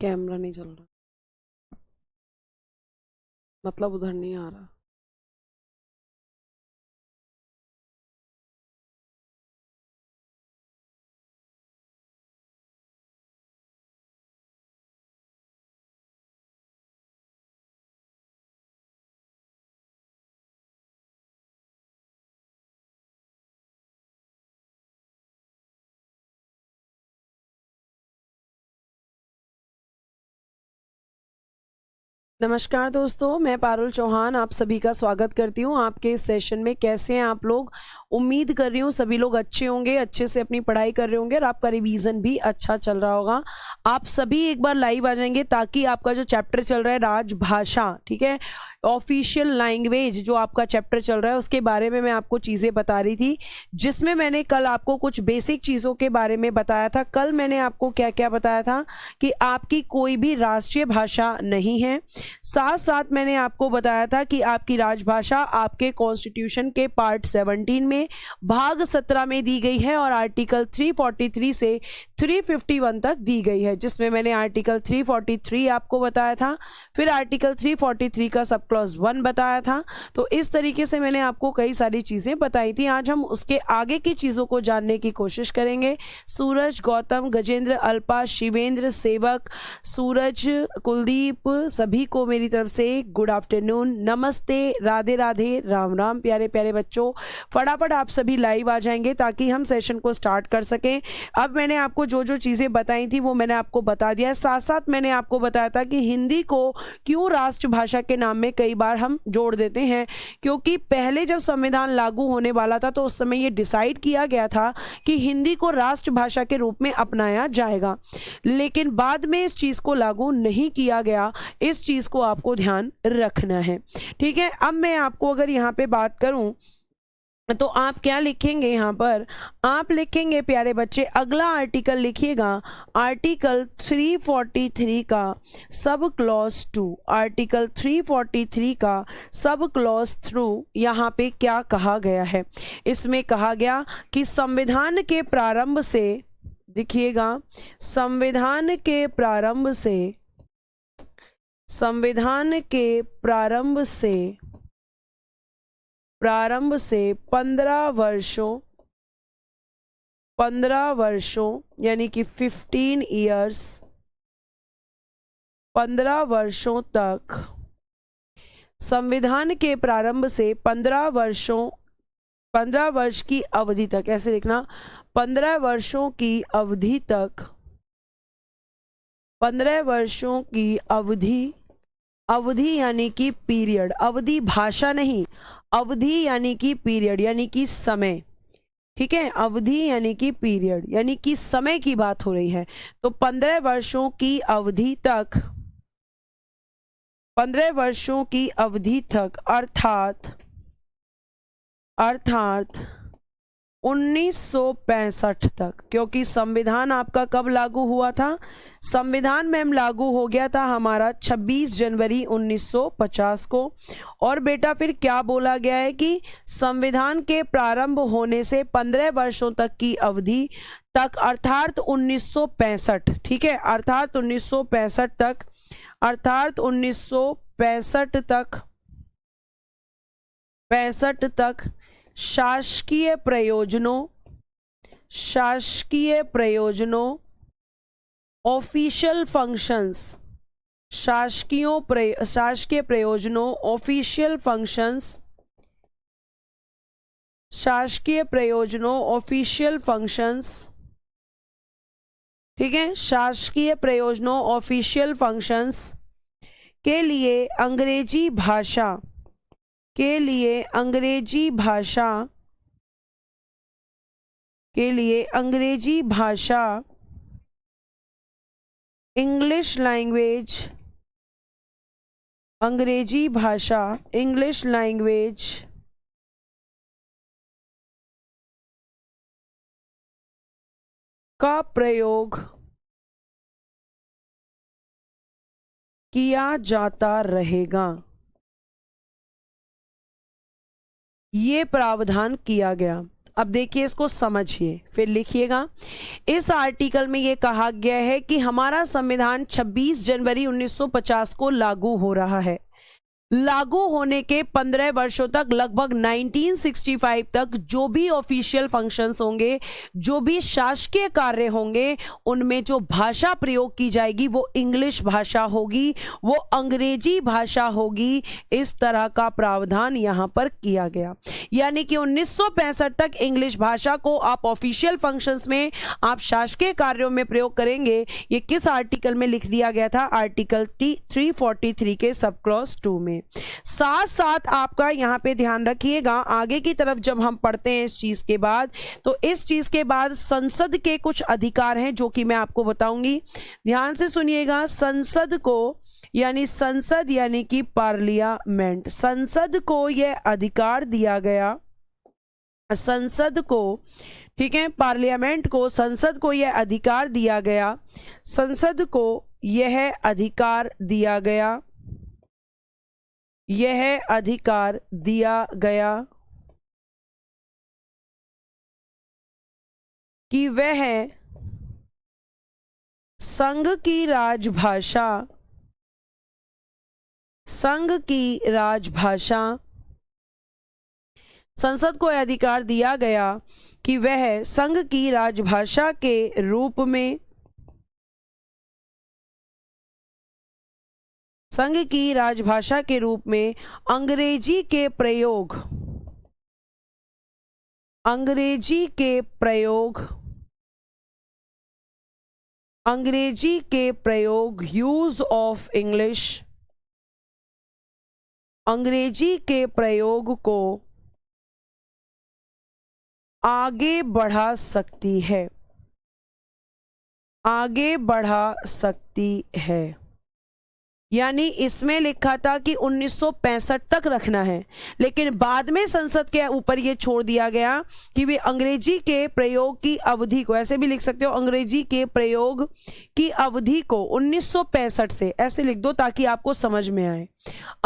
Camera नहीं चल रहा, मतलब उधर नहीं आ रहा। नमस्कार दोस्तों, मैं पारुल चौहान आप सभी का स्वागत करती हूँ आपके इस सेशन में। कैसे हैं आप लोग? उम्मीद कर रही हूँ सभी लोग अच्छे होंगे, अच्छे से अपनी पढ़ाई कर रहे होंगे और आपका रिवीजन भी अच्छा चल रहा होगा। आप सभी एक बार लाइव आ जाएंगे ताकि आपका जो चैप्टर चल रहा है राजभाषा, ठीक है, ऑफिशियल लैंग्वेज, जो आपका चैप्टर चल रहा है उसके बारे में मैं आपको चीज़ें बता रही थी, जिसमें मैंने कल आपको कुछ बेसिक चीज़ों के बारे में बताया था। कल मैंने आपको क्या क्या बताया था कि आपकी कोई भी राष्ट्रीय भाषा नहीं है। साथ साथ मैंने आपको बताया था कि आपकी राजभाषा आपके कॉन्स्टिट्यूशन के पार्ट 17 में भाग 17 में दी गई है और आर्टिकल 343 से 351 तक दी गई है, जिसमें मैंने आर्टिकल 343 आपको बताया था, फिर आर्टिकल 343 का सब क्लॉज 1 बताया था। तो इस तरीके से मैंने आपको कई सारी चीज़ें बताई थी। आज हम उसके आगे की चीज़ों को जानने की कोशिश करेंगे। सूरज, गौतम, गजेंद्र, अल्पा, शिवेंद्र, सेवक, सूरज, कुलदीप, सभी को मेरी तरफ से गुड आफ्टरनून, नमस्ते, राधे राधे, राम राम। प्यारे प्यारे बच्चों, फटाफट आप सभी लाइव आ जाएंगे ताकि हम सेशन को स्टार्ट कर सकें। अब मैंने आपको जो जो चीज़ें बताई थी वो मैंने आपको बता दिया है। साथ साथ मैंने आपको बताया था कि हिंदी को क्यों राष्ट्रभाषा के नाम में कई बार हम जोड़ देते हैं, क्योंकि पहले जब संविधान लागू होने वाला था तो उस समय ये डिसाइड किया गया था कि हिंदी को राष्ट्रभाषा के रूप में अपनाया जाएगा, लेकिन बाद में इस चीज़ को लागू नहीं किया गया। इस चीज़ को आपको ध्यान रखना है, ठीक है। अब मैं आपको अगर यहाँ पे बात करूँ तो आप क्या लिखेंगे? यहाँ पर आप लिखेंगे प्यारे बच्चे, अगला आर्टिकल लिखिएगा, आर्टिकल 343 का सब क्लॉज 2। आर्टिकल 343 का सब क्लॉज 2 यहाँ पे क्या कहा गया है? इसमें कहा गया कि संविधान के प्रारंभ से, देखिएगा, संविधान के प्रारंभ से, संविधान के प्रारंभ से 15 वर्षों यानी कि 15 इयर्स, 15 वर्षों तक, संविधान के प्रारंभ से 15 वर्ष की अवधि तक, ऐसे लिखना, 15 वर्षों की अवधि तक, 15 वर्षों की अवधि, अवधि यानी कि पीरियड, अवधि भाषा नहीं, अवधि यानी कि पीरियड यानी कि समय, ठीक है। अवधि यानी कि पीरियड यानी कि समय की बात हो रही है। तो 15 वर्षों की अवधि तक, 15 वर्षों की अवधि तक अर्थात 1965 तक, क्योंकि संविधान आपका कब लागू हुआ था? संविधान मैम लागू हो गया था हमारा 26 जनवरी 1950 को। और बेटा फिर क्या बोला गया है कि संविधान के प्रारंभ होने से 15 वर्षों तक की अवधि तक अर्थात 1965, ठीक है, अर्थात 1965 तक, अर्थात 1965 तक, 65 तक शासकीय प्रयोजनों, ऑफिशियल फंक्शंस, शासकीय प्रयोजनों, ऑफिशियल फंक्शंस, शासकीय प्रयोजनों, ऑफिशियल फंक्शंस, ठीक है, शासकीय प्रयोजनों, ऑफिशियल फंक्शंस के लिए अंग्रेजी भाषा, के लिए अंग्रेजी भाषा, इंग्लिश लैंग्वेज, अंग्रेजी भाषा, इंग्लिश लैंग्वेज का प्रयोग किया जाता रहेगा, ये प्रावधान किया गया। अब देखिए इसको समझिए फिर लिखिएगा। इस आर्टिकल में ये कहा गया है कि हमारा संविधान 26 जनवरी 1950 को लागू हो रहा है। लागू होने के 15 वर्षों तक लगभग 1965 तक जो भी ऑफिशियल फंक्शंस होंगे, जो भी शासकीय कार्य होंगे, उनमें जो भाषा प्रयोग की जाएगी वो इंग्लिश भाषा होगी, वो अंग्रेजी भाषा होगी। इस तरह का प्रावधान यहां पर किया गया। यानी कि 1965 तक इंग्लिश भाषा को आप ऑफिशियल फंक्शंस में, आप शासकीय कार्यों में प्रयोग करेंगे। ये किस आर्टिकल में लिख दिया गया था? आर्टिकल 343 के सब क्लॉज 2 में। साथ साथ आपका यहां पे ध्यान रखिएगा, आगे की तरफ जब हम पढ़ते हैं इस चीज के बाद, तो इस चीज के बाद संसद के कुछ अधिकार हैं जो कि मैं आपको बताऊंगी। ध्यान से सुनिएगा। संसद को संसद यानी कि पार्लियामेंट, संसद को यह अधिकार दिया गया, संसद को, ठीक है, पार्लियामेंट को, संसद को यह अधिकार दिया गया, संसद को यह अधिकार दिया गया, यह अधिकार दिया गया कि वह संघ की राजभाषा, संघ की राजभाषा, संसद को अधिकार दिया गया कि वह संघ की राजभाषा के रूप में, संघ की राजभाषा के रूप में अंग्रेजी के प्रयोग, अंग्रेजी के प्रयोग, अंग्रेजी के प्रयोग, यूज ऑफ इंग्लिश, अंग्रेजी के प्रयोग को आगे बढ़ा सकती है, आगे बढ़ा सकती है। यानी इसमें लिखा था कि 1965 तक रखना है, लेकिन बाद में संसद के ऊपर ये छोड़ दिया गया कि वे अंग्रेजी के प्रयोग की अवधि को, ऐसे भी लिख सकते हो, अंग्रेजी के प्रयोग की अवधि को 1965 से, ऐसे लिख दो ताकि आपको समझ में आए।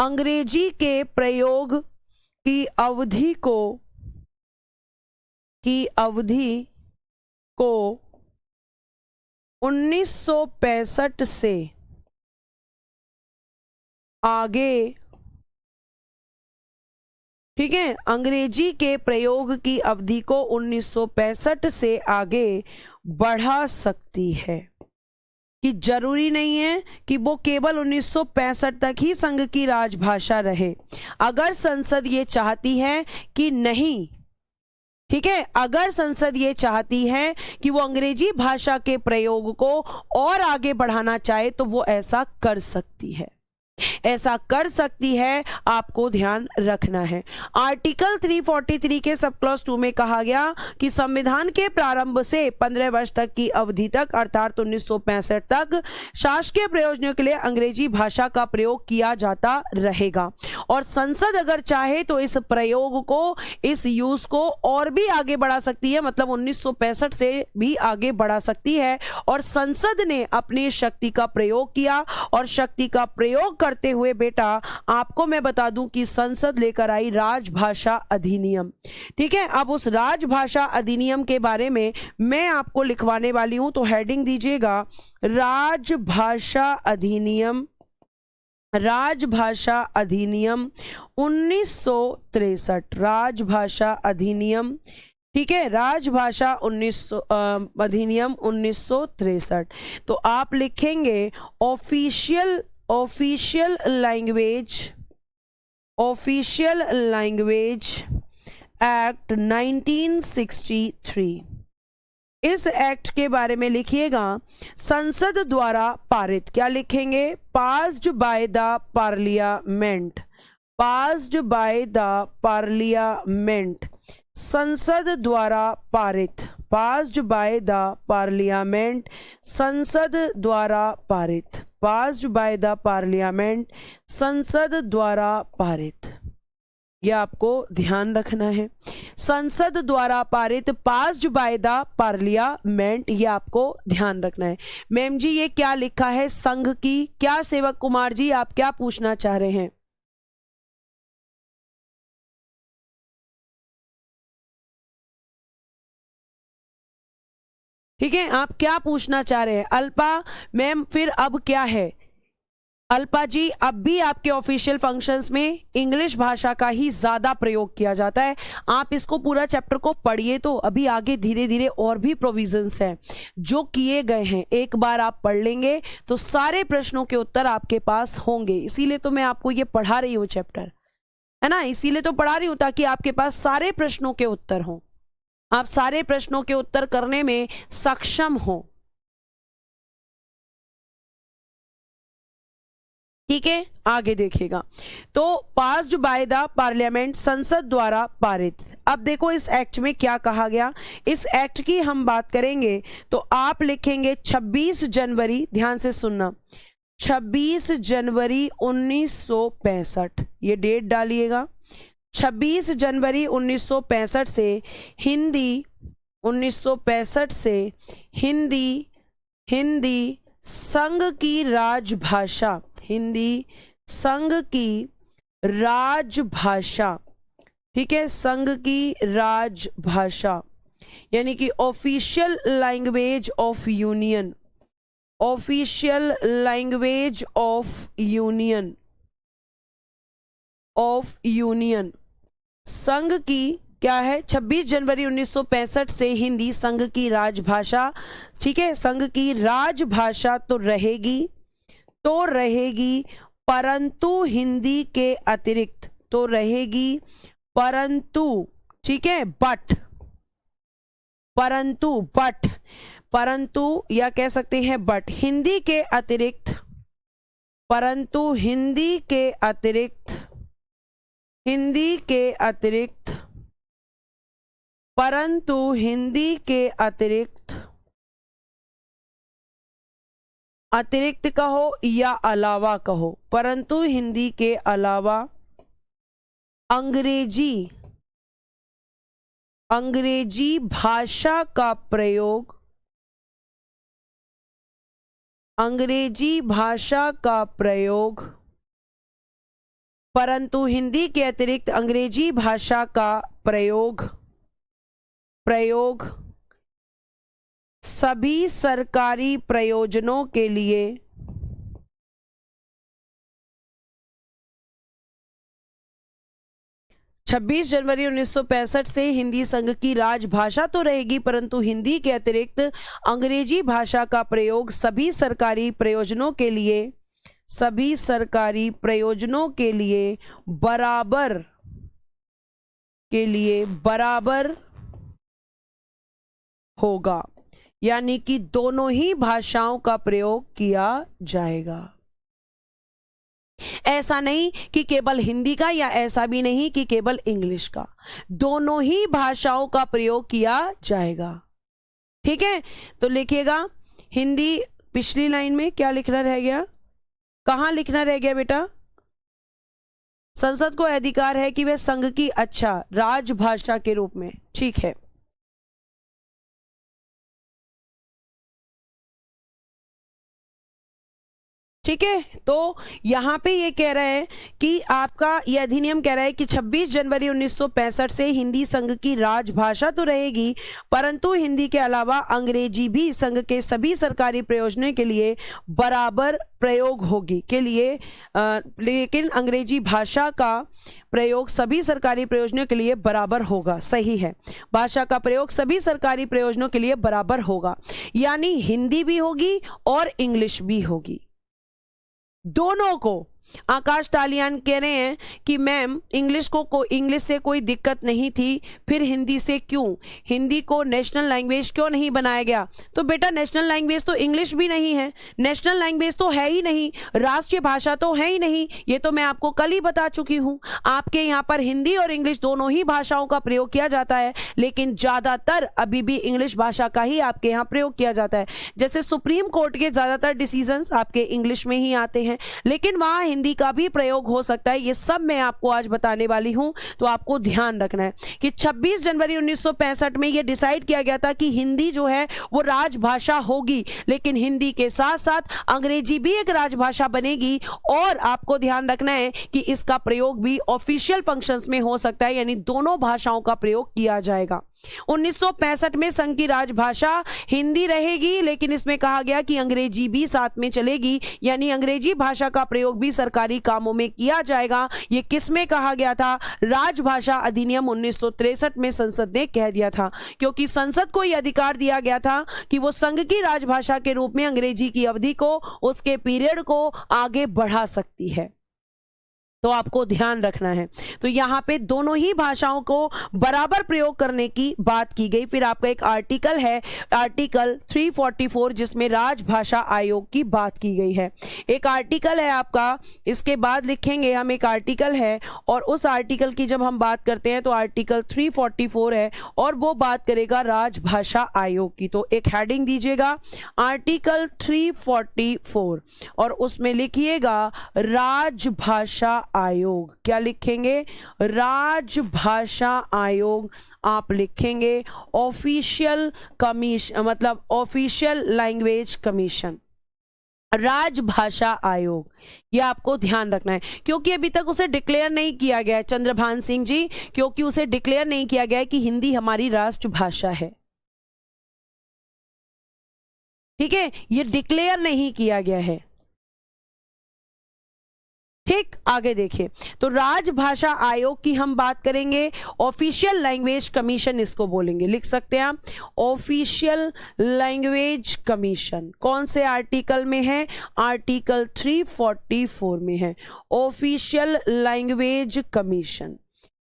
अंग्रेजी के प्रयोग की अवधि को, की अवधि को 1965 से आगे, ठीक है, अंग्रेजी के प्रयोग की अवधि को 1965 से आगे बढ़ा सकती है। कि जरूरी नहीं है कि वो केवल 1965 तक ही संघ की राजभाषा रहे। अगर संसद ये चाहती है कि नहीं, ठीक है, अगर संसद ये चाहती है कि वो अंग्रेजी भाषा के प्रयोग को और आगे बढ़ाना चाहे तो वो ऐसा कर सकती है, ऐसा कर सकती है, आपको ध्यान रखना है। आर्टिकल 343 के सब क्लॉज 2 में कहा गया कि संविधान के प्रारंभ से 15 वर्ष तक की अवधि तक, अर्थात 1965 तक शासकीय प्रयोजनों के लिए अंग्रेजी भाषा का प्रयोग किया जाता रहेगा। और संसद अगर चाहे तो इस प्रयोग को, इस यूज को और भी आगे बढ़ा सकती है, मतलब 1965 से भी आगे बढ़ा सकती है। और संसद ने अपनी शक्ति का प्रयोग किया, और शक्ति का प्रयोग करते हुए बेटा आपको मैं बता दूं कि संसद लेकर आई राजभाषा अधिनियम। ठीक है, अब उस राजभाषा अधिनियम के बारे में मैं आपको लिखवाने वाली हूं, तो हेडिंग दीजिएगा राजभाषा अधिनियम, राजभाषा अधिनियम 1963, राजभाषा अधिनियम, ठीक है, राजभाषा अधिनियम 1963। तो आप लिखेंगे official, official language, official language act 1963। इस एक्ट के बारे में लिखिएगा संसद द्वारा पारित, क्या लिखेंगे? Passed by the parliament, passed by the parliament, संसद द्वारा पारित, पास्ड बाय द पार्लियामेंट, संसद द्वारा पारित, पास्ड बाय द पार्लियामेंट, संसद द्वारा पारित। यह आपको ध्यान रखना है, संसद द्वारा पारित, पास्ड बाय द पार्लियामेंट, यह आपको ध्यान रखना है। मैम जी ये क्या लिखा है संघ की? क्या सेवक कुमार जी आप क्या पूछना चाह रहे हैं? ठीक है, आप क्या पूछना चाह रहे हैं? अल्पा मैम फिर अब क्या है? अल्पा जी, अब भी आपके ऑफिशियल फंक्शंस में इंग्लिश भाषा का ही ज्यादा प्रयोग किया जाता है। आप इसको पूरा चैप्टर को पढ़िए, तो अभी आगे धीरे धीरे और भी प्रोविजंस हैं जो किए गए हैं। एक बार आप पढ़ लेंगे तो सारे प्रश्नों के उत्तर आपके पास होंगे। इसीलिए तो मैं आपको ये पढ़ा रही हूँ चैप्टर, है ना, इसीलिए तो पढ़ा रही हूँ ताकि आपके पास सारे प्रश्नों के उत्तर हों, आप सारे प्रश्नों के उत्तर करने में सक्षम हो। ठीक है, आगे देखिएगा। तो पास्ड बाय द पार्लियामेंट, संसद द्वारा पारित। अब देखो इस एक्ट में क्या कहा गया। इस एक्ट की हम बात करेंगे तो आप लिखेंगे 26 जनवरी, ध्यान से सुनना, 26 जनवरी 1965, ये डेट डालिएगा। 26 जनवरी 1965 से हिंदी, 1965 से हिंदी संघ की राजभाषा, हिंदी संघ की राजभाषा, ठीक है, संघ की राजभाषा, यानी कि official language of union, official language of union संघ की क्या है? 26 जनवरी 1965 से हिंदी संघ की राजभाषा, ठीक है, संघ की राजभाषा तो रहेगी, परंतु हिंदी के अतिरिक्त, तो रहेगी परंतु, ठीक है, परंतु या कह सकते हैं बट, हिंदी के अतिरिक्त, परंतु हिंदी के अतिरिक्त, परंतु हिंदी के अतिरिक्त कहो या अलावा कहो, परंतु हिंदी के अलावा अंग्रेजी भाषा का प्रयोग, परंतु हिंदी के अतिरिक्त अंग्रेजी भाषा का प्रयोग सभी सरकारी प्रयोजनों के लिए, 26 जनवरी 1965 से हिंदी संघ की राजभाषा तो रहेगी, परंतु हिंदी के अतिरिक्त अंग्रेजी भाषा का प्रयोग सभी सरकारी प्रयोजनों के लिए बराबर होगा, यानी कि दोनों ही भाषाओं का प्रयोग किया जाएगा। ऐसा नहीं कि केवल हिंदी का, या ऐसा भी नहीं कि केवल इंग्लिश का, दोनों ही भाषाओं का प्रयोग किया जाएगा। ठीक है, तो लिखिएगा हिंदी, पिछली लाइन में क्या लिखना रह गया, कहां लिखना रह गया बेटा? संसद को अधिकार है कि वह संघ की राजभाषा के रूप में, ठीक है। ठीक है, तो यहां पे ये कह रहा है कि आपका यह अधिनियम कह रहा है कि 26 जनवरी 1965 से हिंदी संघ की राजभाषा तो रहेगी, परंतु हिंदी के अलावा अंग्रेजी भी संघ के सभी सरकारी प्रयोजनों के लिए बराबर प्रयोग होगी लेकिन अंग्रेजी भाषा का प्रयोग सभी सरकारी प्रयोजनों के लिए बराबर होगा। सही है, भाषा का प्रयोग सभी सरकारी प्रयोजनों के लिए बराबर होगा, यानी हिंदी भी होगी और इंग्लिश भी होगी, दोनों को। आकाश टालियान कह रहे हैं कि मैम इंग्लिश से कोई दिक्कत नहीं थी, फिर हिंदी से क्यों, हिंदी को नेशनल लैंग्वेज क्यों नहीं बनाया गया? तो बेटा नेशनल लैंग्वेज तो इंग्लिश भी नहीं है, नेशनल लैंग्वेज तो है ही नहीं, राष्ट्रीय भाषा तो है ही नहीं, ये तो मैं आपको कल ही बता चुकी हूं। आपके यहाँ पर हिंदी और इंग्लिश दोनों ही भाषाओं का प्रयोग किया जाता है, लेकिन ज्यादातर अभी भी इंग्लिश भाषा का ही आपके यहाँ प्रयोग किया जाता है। जैसे सुप्रीम कोर्ट के ज्यादातर डिसीजंस आपके इंग्लिश में ही आते हैं, लेकिन वहां हिंदी का भी प्रयोग हो सकता है। ये सब मैं आपको आज बताने वाली हूं, तो आपको ध्यान रखना है कि 26 जनवरी 1965 में यह डिसाइड किया गया था कि हिंदी जो है वो राजभाषा होगी, लेकिन हिंदी के साथ साथ अंग्रेजी भी एक राजभाषा बनेगी, और आपको ध्यान रखना है कि इसका प्रयोग भी ऑफिशियल फंक्शंस में हो सकता है, यानी दोनों भाषाओं का प्रयोग किया जाएगा। 1965 में संघ की राजभाषा हिंदी रहेगी, लेकिन इसमें कहा गया कि अंग्रेजी भी साथ में चलेगी, यानी अंग्रेजी भाषा का प्रयोग भी सरकारी कामों में किया जाएगा। ये किसमें कहा गया था? राजभाषा अधिनियम 1963 में संसद ने कह दिया था, क्योंकि संसद को यह अधिकार दिया गया था कि वो संघ की राजभाषा के रूप में अंग्रेजी की अवधि को, उसके पीरियड को आगे बढ़ा सकती है। तो आपको ध्यान रखना है। तो यहाँ पे दोनों ही भाषाओं को बराबर प्रयोग करने की बात की गई। फिर आपका एक आर्टिकल है, आर्टिकल 344, जिसमें राजभाषा आयोग की बात की गई है। एक आर्टिकल है आपका, इसके बाद लिखेंगे हम एक आर्टिकल है, और उस आर्टिकल की जब हम बात करते हैं तो आर्टिकल 344 है, और वो बात करेगा राजभाषा आयोग की। तो एक हेडिंग दीजिएगा आर्टिकल 344, और उसमें लिखिएगा राजभाषा आयोग। क्या लिखेंगे? राजभाषा आयोग आप लिखेंगे। ऑफिशियल कमीशन, मतलब ऑफिशियल लैंग्वेज कमीशन, राजभाषा आयोग। ये आपको ध्यान रखना है, क्योंकि अभी तक उसे डिक्लेयर नहीं किया गया है चंद्रभान सिंह जी, क्योंकि उसे डिक्लेयर नहीं किया गया है कि हिंदी हमारी राष्ट्रभाषा है। ठीक है, ये डिक्लेयर नहीं किया गया है। ठीक, आगे देखिए, तो राजभाषा आयोग की हम बात करेंगे। ऑफिशियल लैंग्वेज कमीशन इसको बोलेंगे, लिख सकते हैं आप, ऑफिशियल लैंग्वेज कमीशन। कौन से आर्टिकल में है? आर्टिकल 344 में है, official language commission.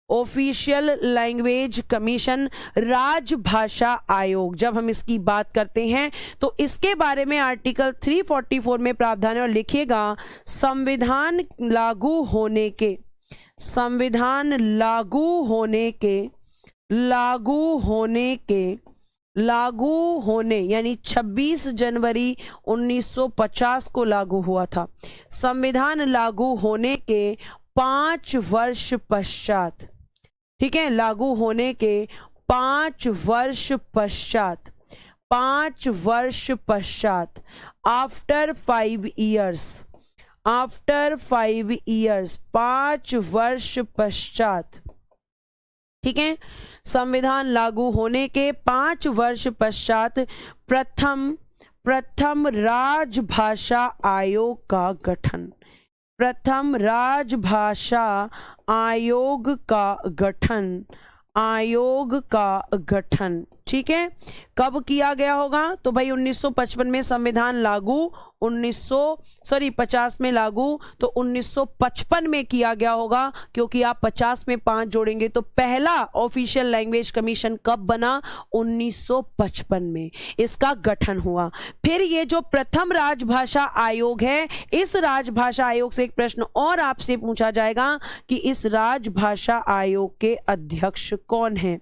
Official language commission, राजभाषा आयोग। जब हम इसकी बात करते हैं तो इसके बारे में आर्टिकल 344 में प्रावधान है, और लिखिएगा संविधान लागू होने के, संविधान लागू होने के, लागू होने के, लागू होने यानी 26 जनवरी 1950 को लागू हुआ था। संविधान लागू होने के 5 वर्ष पश्चात, ठीक है, लागू होने के 5 वर्ष पश्चात, 5 वर्ष पश्चात, आफ्टर 5 ईयर्स, आफ्टर 5 ईयर्स, 5 वर्ष पश्चात, ठीक है, संविधान लागू होने के 5 वर्ष पश्चात प्रथम राजभाषा आयोग का गठन, प्रथम राजभाषा आयोग का गठन, आयोग का गठन। ठीक है, कब किया गया होगा? तो भाई 1955 में संविधान लागू, 50 में लागू, तो 1955 में किया गया होगा, क्योंकि आप 50 में 5 जोड़ेंगे तो पहला ऑफिशियल लैंग्वेज कमीशन कब बना? 1955 में इसका गठन हुआ। फिर ये जो प्रथम राजभाषा आयोग है, इस राजभाषा आयोग से एक प्रश्न और आपसे पूछा जाएगा कि इस राजभाषा आयोग के अध्यक्ष कौन हैं?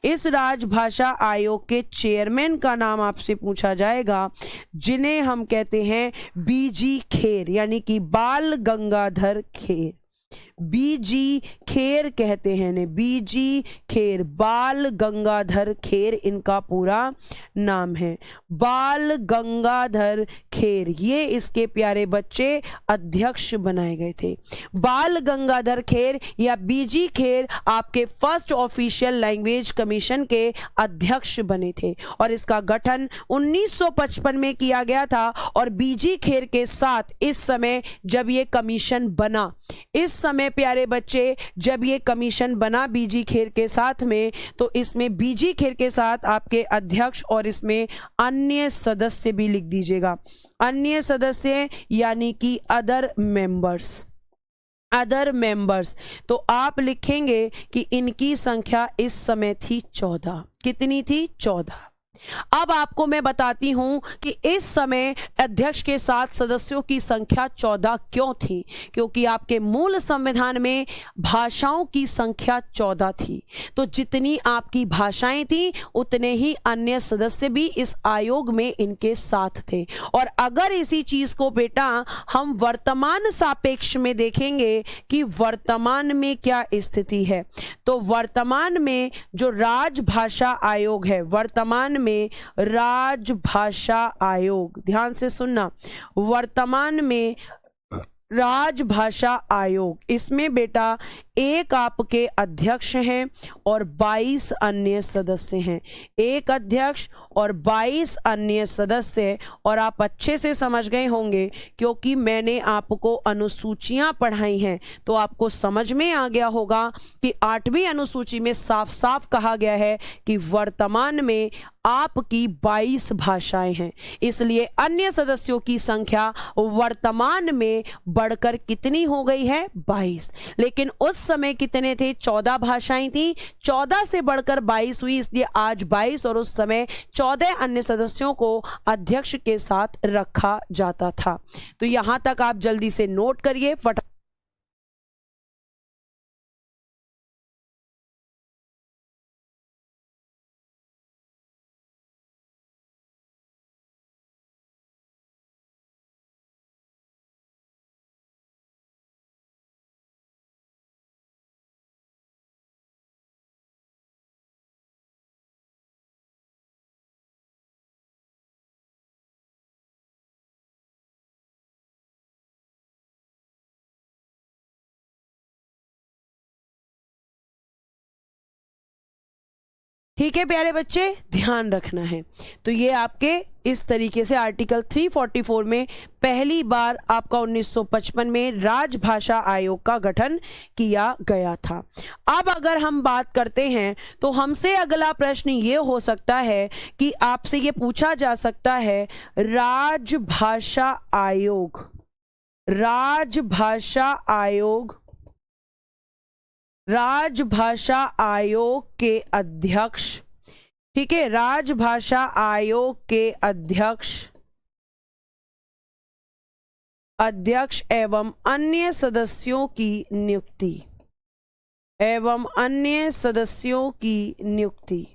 इस राजभाषा आयोग के चेयरमैन का नाम आपसे पूछा जाएगा, जिन्हें हम कहते हैं बीजी खेर, यानी कि बाल गंगाधर खेर। बीजी खेर कहते हैं ने, बीजी खेर, बाल गंगाधर खेर इनका पूरा नाम है, बाल गंगाधर खेर। ये इसके प्यारे बच्चे अध्यक्ष बनाए गए थे। बाल गंगाधर खेर या बीजी खेर आपके फर्स्ट ऑफिशियल लैंग्वेज कमीशन के अध्यक्ष बने थे, और इसका गठन 1955 में किया गया था। और बीजी खेर के साथ इस समय जब ये कमीशन बना, इस समय प्यारे बच्चे जब ये कमीशन बना बीजी खेर के साथ में, तो इसमें बीजी खेर के साथ आपके अध्यक्ष और इसमें अन्य सदस्य भी लिख दीजिएगा, अन्य सदस्य यानी कि अदर मेंबर्स, अदर मेंबर्स। तो आप लिखेंगे कि इनकी संख्या इस समय थी 14। कितनी थी? 14। अब आपको मैं बताती हूं कि इस समय अध्यक्ष के साथ सदस्यों की संख्या 14 क्यों थी, क्योंकि आपके मूल संविधान में भाषाओं की संख्या 14 थी। तो जितनी आपकी भाषाएं थी उतने ही अन्य सदस्य भी इस आयोग में इनके साथ थे। और अगर इसी चीज को बेटा हम वर्तमान सापेक्ष में देखेंगे कि वर्तमान में क्या स्थिति है, तो वर्तमान में जो राजभाषा आयोग है, वर्तमान में राजभाषा आयोग, ध्यान से सुनना, वर्तमान में राजभाषा आयोग, इसमें बेटा एक आपके अध्यक्ष हैं और 22 अन्य सदस्य हैं। एक अध्यक्ष और 22 अन्य सदस्य। और आप अच्छे से समझ गए होंगे क्योंकि मैंने आपको अनुसूचियां पढ़ाई हैं, तो आपको समझ में आ गया होगा कि 8वीं अनुसूची में साफ साफ कहा गया है कि वर्तमान में आपकी 22 भाषाएं हैं। इसलिए अन्य सदस्यों की संख्या वर्तमान में बढ़कर कितनी हो गई है? 22। लेकिन उस समय कितने थे? 14 भाषाएं थी, 14 से बढ़कर 22 हुई, इसलिए आज 22 और उस समय 14 अन्य सदस्यों को अध्यक्ष के साथ रखा जाता था। तो यहां तक आप जल्दी से नोट करिए फटाफट। ठीक है प्यारे बच्चे, ध्यान रखना है। तो ये आपके इस तरीके से आर्टिकल 344 में पहली बार आपका 1955 में राजभाषा आयोग का गठन किया गया था। अब अगर हम बात करते हैं तो हमसे अगला प्रश्न ये हो सकता है कि आपसे ये पूछा जा सकता है, राजभाषा आयोग, राजभाषा आयोग, राजभाषा आयोग के अध्यक्ष, ठीक है, राजभाषा आयोग के अध्यक्ष एवं अन्य सदस्यों की नियुक्ति, एवं अन्य सदस्यों की नियुक्ति,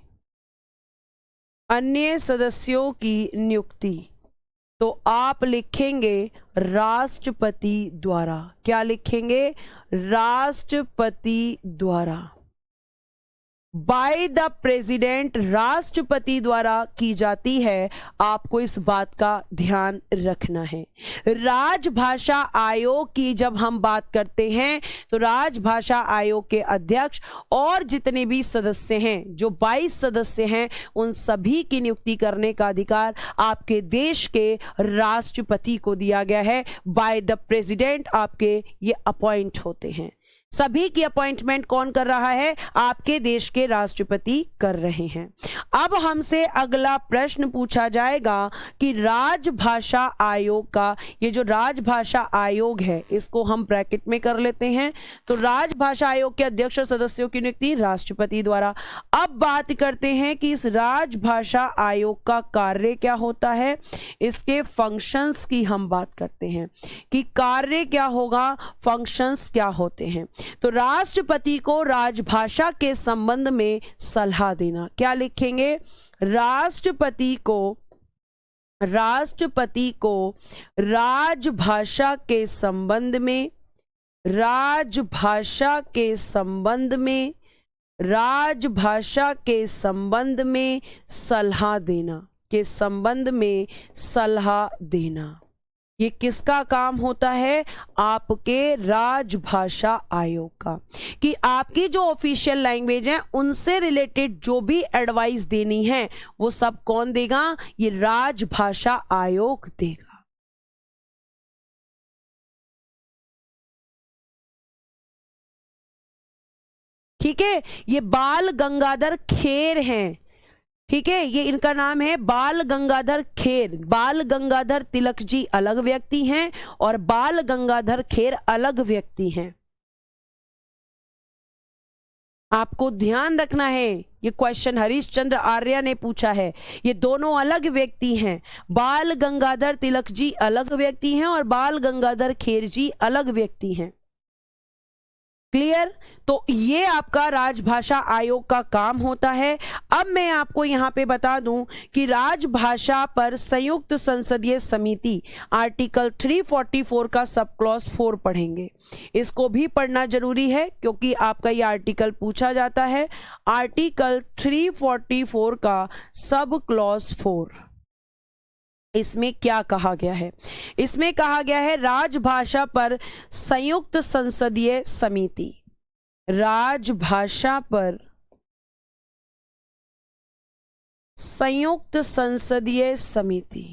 अन्य सदस्यों की नियुक्ति। तो आप लिखेंगे राष्ट्रपति द्वारा। क्या लिखेंगे? राष्ट्रपति द्वारा। बाय द प्रेसिडेंट, राष्ट्रपति द्वारा की जाती है। आपको इस बात का ध्यान रखना है। राजभाषा आयोग की जब हम बात करते हैं तो राजभाषा आयोग के अध्यक्ष और जितने भी सदस्य हैं, जो 22 सदस्य हैं, उन सभी की नियुक्ति करने का अधिकार आपके देश के राष्ट्रपति को दिया गया है। बाय द प्रेसिडेंट आपके ये अपॉइंट होते हैं। सभी की अपॉइंटमेंट कौन कर रहा है? आपके देश के राष्ट्रपति कर रहे हैं। अब हमसे अगला प्रश्न पूछा जाएगा कि राजभाषा आयोग का, ये जो राजभाषा आयोग है इसको हम ब्रैकेट में कर लेते हैं। तो राजभाषा आयोग के अध्यक्ष और सदस्यों की नियुक्ति राष्ट्रपति द्वारा। अब बात करते हैं कि इस राजभाषा आयोग का कार्य क्या होता है, इसके फंक्शंस की हम बात करते हैं कि कार्य क्या होगा, फंक्शंस क्या होते हैं। तो राष्ट्रपति को राजभाषा के संबंध में सलाह देना। क्या लिखेंगे? राष्ट्रपति को राजभाषा के संबंध में, राजभाषा के संबंध में, राजभाषा के संबंध में सलाह देना, के संबंध में सलाह देना। ये किसका काम होता है? आपके राजभाषा आयोग का, कि आपकी जो ऑफिशियल लैंग्वेज है उनसे रिलेटेड जो भी एडवाइस देनी है वो सब कौन देगा? ये राजभाषा आयोग देगा। ठीक है, ये बाल गंगाधर खेर हैं। ठीक है, ये इनका नाम है बाल गंगाधर खेर। बाल गंगाधर तिलक जी अलग व्यक्ति हैं और बाल गंगाधर खेर अलग व्यक्ति हैं। आपको ध्यान रखना है, ये क्वेश्चन हरीश चंद्र आर्या ने पूछा है। ये दोनों अलग व्यक्ति हैं। बाल गंगाधर तिलक जी अलग व्यक्ति हैं और बाल गंगाधर खेर जी अलग व्यक्ति हैं। क्लियर? तो ये आपका राजभाषा आयोग का काम होता है। अब मैं आपको यहां पे बता दूं कि राजभाषा पर संयुक्त संसदीय समिति, आर्टिकल 344 का सब क्लॉज 4 पढ़ेंगे। इसको भी पढ़ना जरूरी है क्योंकि आपका ये आर्टिकल पूछा जाता है। आर्टिकल 344 का सब क्लॉज 4, इसमें क्या कहा गया है? इसमें कहा गया है राजभाषा पर संयुक्त संसदीय समिति, राजभाषा पर संयुक्त संसदीय समिति,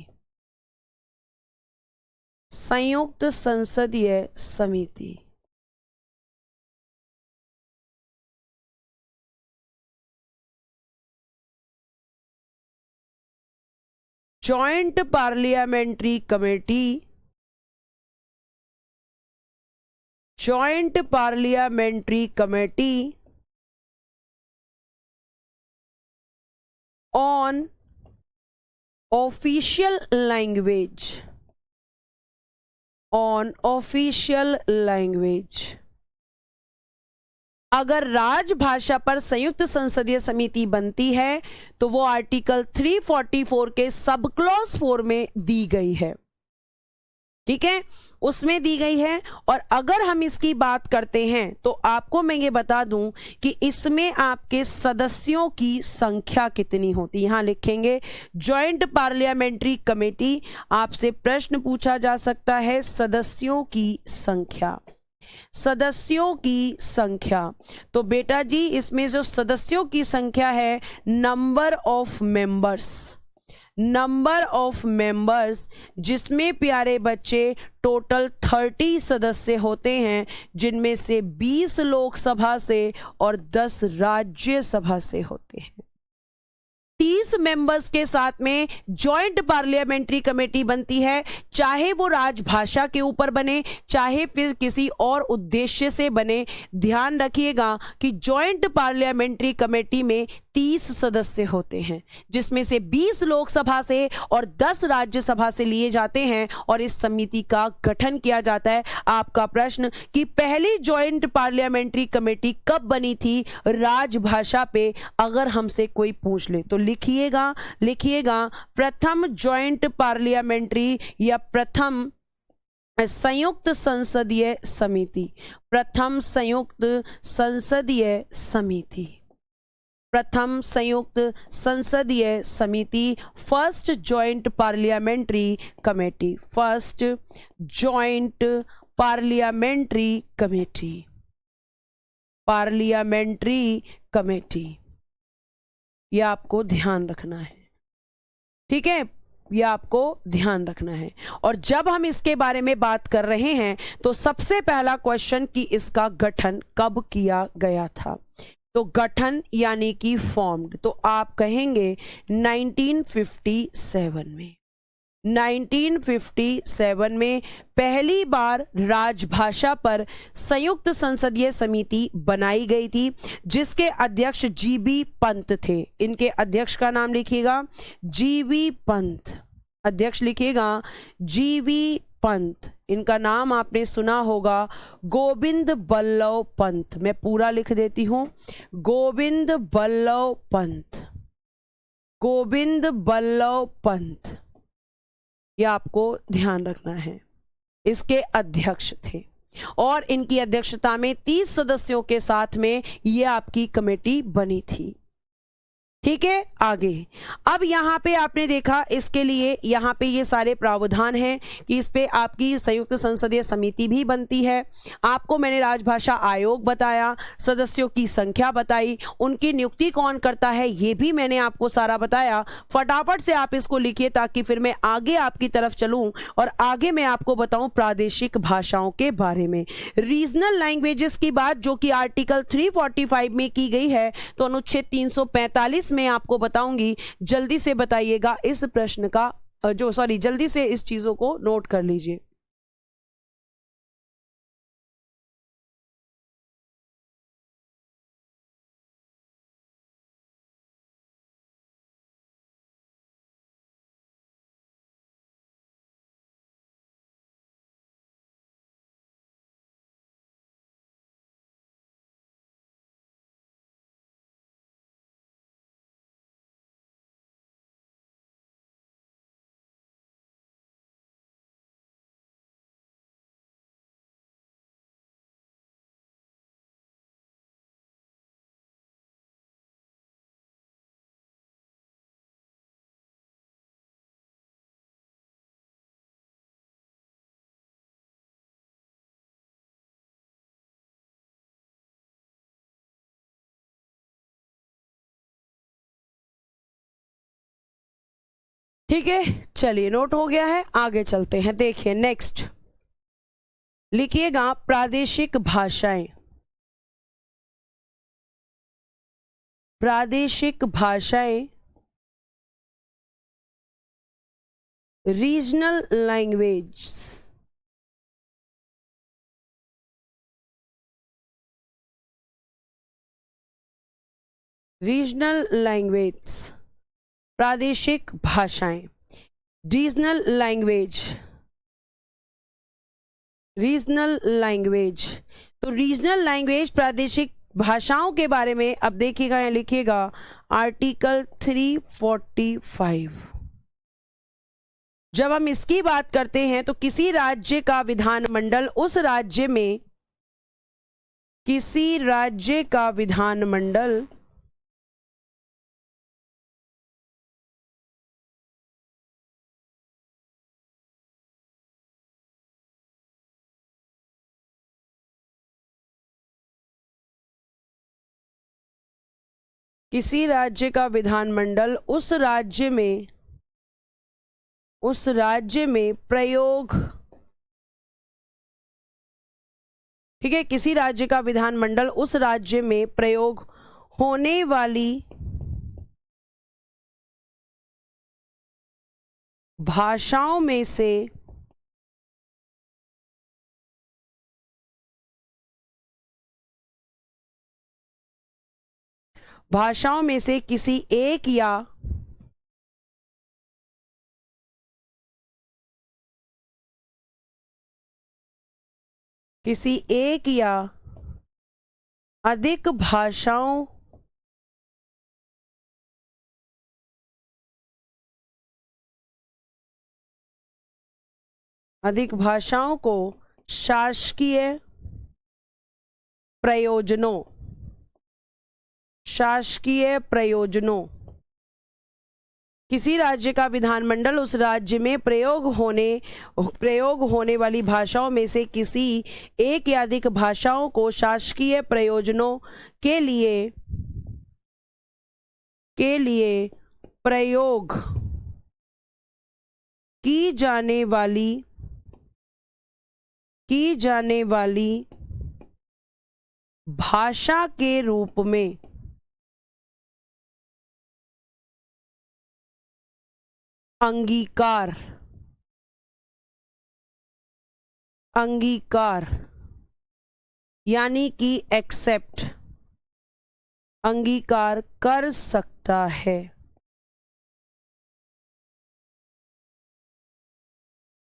संयुक्त संसदीय समिति। Joint parliamentary committee, joint parliamentary committee on official language, on official language. अगर राजभाषा पर संयुक्त संसदीय समिति बनती है तो वो आर्टिकल 344 के सब क्लॉज 4 में दी गई है, ठीक है, उसमें दी गई है। और अगर हम इसकी बात करते हैं तो आपको मैं ये बता दूं कि इसमें आपके सदस्यों की संख्या कितनी होती है। यहां लिखेंगे जॉइंट पार्लियामेंट्री कमेटी, आपसे प्रश्न पूछा जा सकता है सदस्यों की संख्या, सदस्यों की संख्या। तो बेटा जी इसमें जो सदस्यों की संख्या है, number of members, number of members, जिसमें प्यारे बच्चे टोटल 30 सदस्य होते हैं, जिनमें से 20 लोकसभा से और 10 राज्यसभा से होते हैं। 30 मेंबर्स के साथ में जॉइंट पार्लियामेंट्री कमेटी बनती है, चाहे वो राजभाषा के ऊपर बने चाहे फिर किसी और उद्देश्य से बने। ध्यान रखिएगा कि जॉइंट पार्लियामेंट्री कमेटी में 30 सदस्य होते हैं, जिसमें से 20 लोकसभा से और 10 राज्यसभा से लिए जाते हैं और इस समिति का गठन किया जाता है। आपका प्रश्न कि पहली जॉइंट पार्लियामेंट्री कमेटी कब बनी थी राजभाषा पे, अगर हमसे कोई पूछ ले तो लिखिएगा, लिखिएगा प्रथम जॉइंट पार्लियामेंट्री या प्रथम संयुक्त संसदीय समिति, प्रथम संयुक्त संसदीय समिति, प्रथम संयुक्त संसदीय समिति, first joint parliamentary committee, first joint parliamentary committee, parliamentary committee. यह आपको ध्यान रखना है, ठीक है, यह आपको ध्यान रखना है। और जब हम इसके बारे में बात कर रहे हैं तो सबसे पहला क्वेश्चन कि इसका गठन कब किया गया था, तो गठन यानी कि फॉर्म्ड, तो आप कहेंगे 1957 में, 1957 में पहली बार राजभाषा पर संयुक्त संसदीय समिति बनाई गई थी, जिसके अध्यक्ष जीबी पंत थे। इनके अध्यक्ष का नाम लिखिएगा जीबी पंत, अध्यक्ष लिखिएगा जीबी पंत। इनका नाम आपने सुना होगा गोविंद बल्लभ पंत, मैं पूरा लिख देती हूं, गोविंद बल्लभ पंत, गोविंद बल्लभ पंत, यह आपको ध्यान रखना है। इसके अध्यक्ष थे और इनकी अध्यक्षता में 30 सदस्यों के साथ में यह आपकी कमेटी बनी थी, ठीक है। आगे अब यहाँ पे आपने देखा, इसके लिए यहाँ पे ये सारे प्रावधान हैं कि इस पे आपकी संयुक्त संसदीय समिति भी बनती है। आपको मैंने राजभाषा आयोग बताया, सदस्यों की संख्या बताई, उनकी नियुक्ति कौन करता है ये भी मैंने आपको सारा बताया। फटाफट से आप इसको लिखिए ताकि फिर मैं आगे आपकी तरफ चलूं और आगे मैं आपको बताऊं प्रादेशिक भाषाओं के बारे में। रीजनल लैंग्वेजेस की बात जो कि आर्टिकल 345 में की गई है, तो अनुच्छेद 345 में आपको बताऊंगी। जल्दी से बताइएगा इस प्रश्न का जल्दी से इस चीजों को नोट कर लीजिए। ठीक है, चलिए नोट हो गया है, आगे चलते हैं। देखिए नेक्स्ट लिखिएगा प्रादेशिक भाषाएं। प्रादेशिक भाषाएं, रीजनल लैंग्वेज। रीजनल लैंग्वेज, प्रादेशिक भाषाएं, रीजनल लैंग्वेज, रीजनल लैंग्वेज। तो रीजनल लैंग्वेज प्रादेशिक भाषाओं के बारे में अब देखिएगा, यहाँ लिखिएगा आर्टिकल 345। जब हम इसकी बात करते हैं तो किसी राज्य का विधानमंडल उस राज्य में, किसी राज्य का विधानमंडल किसी राज्य का विधानमंडल उस राज्य में, उस राज्य में प्रयोग, ठीक है, किसी राज्य का विधानमंडल उस राज्य में प्रयोग होने वाली भाषाओं में से किसी एक या अधिक भाषाओं को शासकीय प्रयोजनों, किसी राज्य का विधानमंडल उस राज्य में प्रयोग होने वाली भाषाओं में से किसी एक या अधिक भाषाओं को शासकीय प्रयोजनों के लिए प्रयोग की जाने वाली भाषा के रूप में अंगीकार यानी कि एक्सेप्ट, अंगीकार कर सकता है।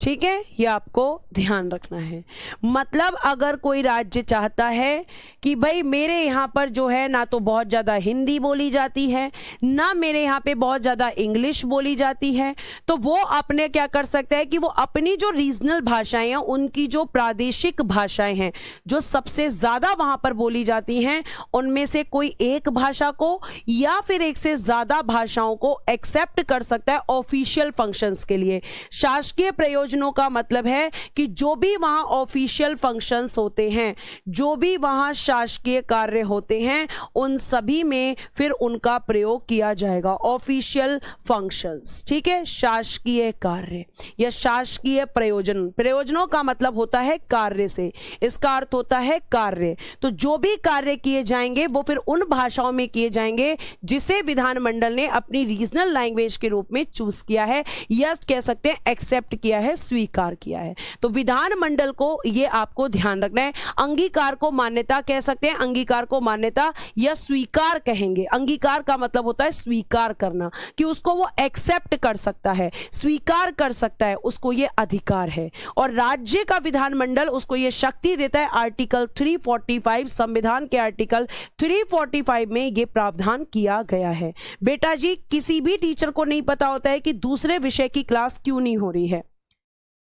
ठीक है, ये आपको ध्यान रखना है। मतलब अगर कोई राज्य चाहता है कि भाई मेरे यहाँ पर जो है ना तो बहुत ज़्यादा हिंदी बोली जाती है, ना मेरे यहाँ पे बहुत ज़्यादा इंग्लिश बोली जाती है, तो वो अपने क्या कर सकता है कि वो अपनी जो रीजनल भाषाएं हैं, उनकी जो प्रादेशिक भाषाएं हैं, जो सबसे ज़्यादा वहाँ पर बोली जाती हैं, उनमें से कोई एक भाषा को या फिर एक से ज़्यादा भाषाओं को एक्सेप्ट कर सकता है ऑफिशियल फंक्शंस के लिए। शासकीय प्रयोजनों का मतलब है कि जो भी वहां ऑफिशियल फंक्शंस होते हैं, जो भी वहां शासकीय कार्य होते हैं, उन सभी में फिर उनका प्रयोग किया जाएगा, ऑफिशियल फंक्शंस। ठीक है, शासकीय कार्य या शासकीय प्रयोजनों का मतलब होता है कार्य से, इसका अर्थ होता है कार्य। तो जो भी कार्य किए जाएंगे वो फिर उन भाषाओं में किए जाएंगे जिसे विधानमंडल ने अपनी रीजनल लैंग्वेज के रूप में चूज किया है, या कह सकते हैं एक्सेप्ट किया है, स्वीकार किया है। तो विधानमंडल को ये आपको ध्यान रखना है। अंगीकार को मान्यता कह सकते हैं, अंगीकार को मान्यता या स्वीकार कहेंगे। अंगीकार का मतलब होता है स्वीकार करना, कि उसको वो एक्सेप्ट कर सकता है, स्वीकार कर सकता है, उसको ये अधिकार है। और राज्य का विधानमंडल उसको ये शक्ति देता है। आर्टिकल 345 संविधान के आर्टिकल 345 में ये प्रावधान किया गया है। बेटा जी, किसी भी टीचर को नहीं पता होता है कि दूसरे विषय की क्लास क्यों नहीं हो रही है।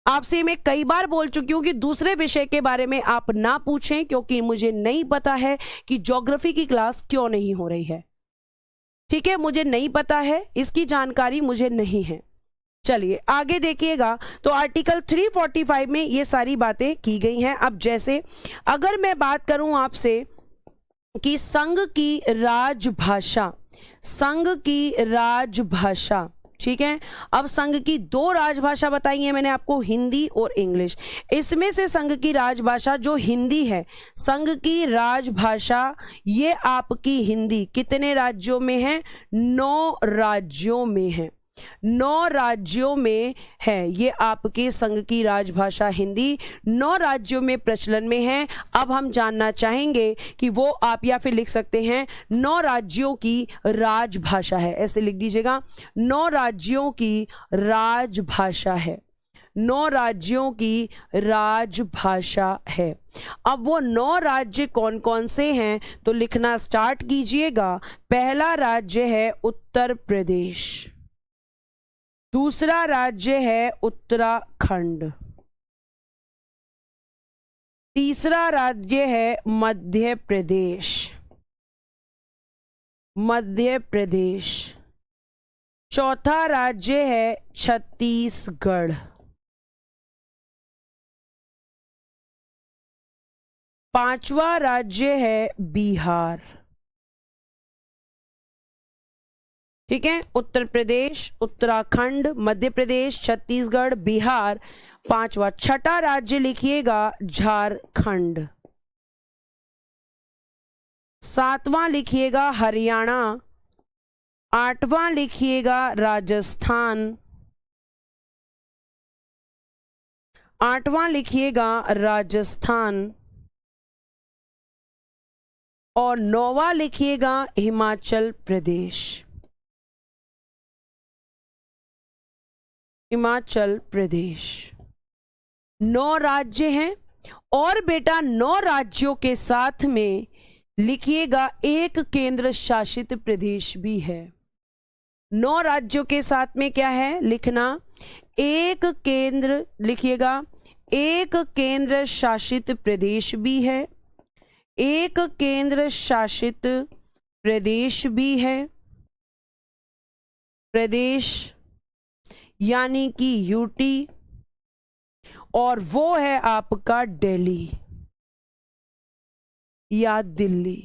आपसे मैं कई बार बोल चुकी हूं कि दूसरे विषय के बारे में आप ना पूछें, क्योंकि मुझे नहीं पता है कि ज्योग्राफी की क्लास क्यों नहीं हो रही है। ठीक है, मुझे नहीं पता है, इसकी जानकारी मुझे नहीं है। चलिए आगे देखिएगा। तो आर्टिकल 345 में ये सारी बातें की गई हैं। अब जैसे अगर मैं बात करूं आपसे कि संघ की राजभाषा, ठीक है। अब संघ की दो राजभाषा बताई है मैंने आपको, हिंदी और इंग्लिश। इसमें से संघ की राजभाषा जो हिंदी है, संघ की राजभाषा ये आपकी हिंदी कितने राज्यों में है? 9 राज्यों में है। 9 राज्यों में है ये आपके संघ की राजभाषा हिंदी, 9 राज्यों में प्रचलन में है। अब हम जानना चाहेंगे कि वो आप या फिर लिख सकते हैं 9 राज्यों की राजभाषा है, ऐसे लिख दीजिएगा 9 राज्यों की राजभाषा है, 9 राज्यों की राजभाषा है। अब वो 9 राज्य कौन कौन से हैं तो लिखना स्टार्ट कीजिएगा। पहला राज्य है उत्तर प्रदेश, दूसरा राज्य है उत्तराखंड, तीसरा राज्य है मध्य प्रदेश, मध्य प्रदेश, चौथा राज्य है छत्तीसगढ़, पांचवा राज्य है बिहार। ठीक है, उत्तर प्रदेश, उत्तराखंड, मध्य प्रदेश, छत्तीसगढ़, बिहार, पांचवा। छठा राज्य लिखिएगा झारखंड, सातवां लिखिएगा हरियाणा, आठवां लिखिएगा राजस्थान, आठवां लिखिएगा राजस्थान और 9वां लिखिएगा हिमाचल प्रदेश, हिमाचल प्रदेश। 9 राज्य हैं और बेटा 9 राज्यों के साथ में लिखिएगा एक केंद्र शासित प्रदेश भी है। 9 राज्यों के साथ में क्या है लिखना, एक केंद्र लिखिएगा, एक केंद्र शासित प्रदेश भी है, एक केंद्र शासित प्रदेश भी है, प्रदेश यानी कि यूटी, और वो है आपका दिल्ली या दिल्ली।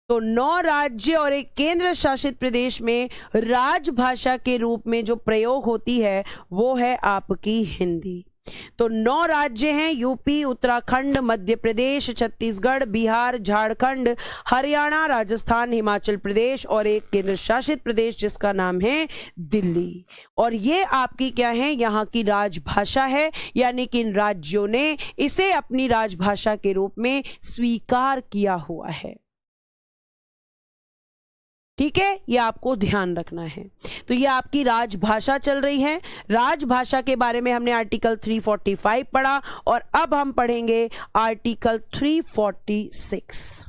तो 9 राज्य और एक केंद्र शासित प्रदेश में राजभाषा के रूप में जो प्रयोग होती है वो है आपकी हिंदी। तो 9 राज्य हैं, यूपी, उत्तराखंड, मध्य प्रदेश, छत्तीसगढ़, बिहार, झारखंड, हरियाणा, राजस्थान, हिमाचल प्रदेश और एक केंद्र शासित प्रदेश जिसका नाम है दिल्ली। और ये आपकी क्या है, यहाँ की राजभाषा है, यानी कि इन राज्यों ने इसे अपनी राजभाषा के रूप में स्वीकार किया हुआ है। ठीक है, ये आपको ध्यान रखना है। तो ये आपकी राजभाषा चल रही है। राजभाषा के बारे में हमने आर्टिकल 345 पढ़ा और अब हम पढ़ेंगे आर्टिकल 346।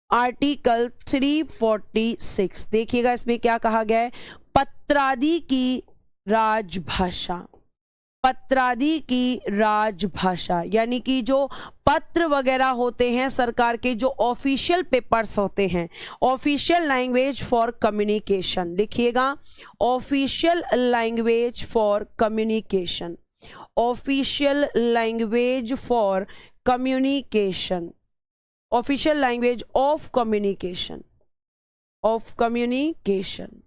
आर्टिकल 346 देखिएगा, इसमें क्या कहा गया है, पत्रादि की राजभाषा। पत्रादि की राजभाषा यानी कि जो पत्र वगैरह होते हैं सरकार के, जो ऑफिशियल पेपर्स होते हैं, ऑफिशियल लैंग्वेज फॉर कम्युनिकेशन लिखिएगा, official language for communication, official language for communication, official language of communication, of communication.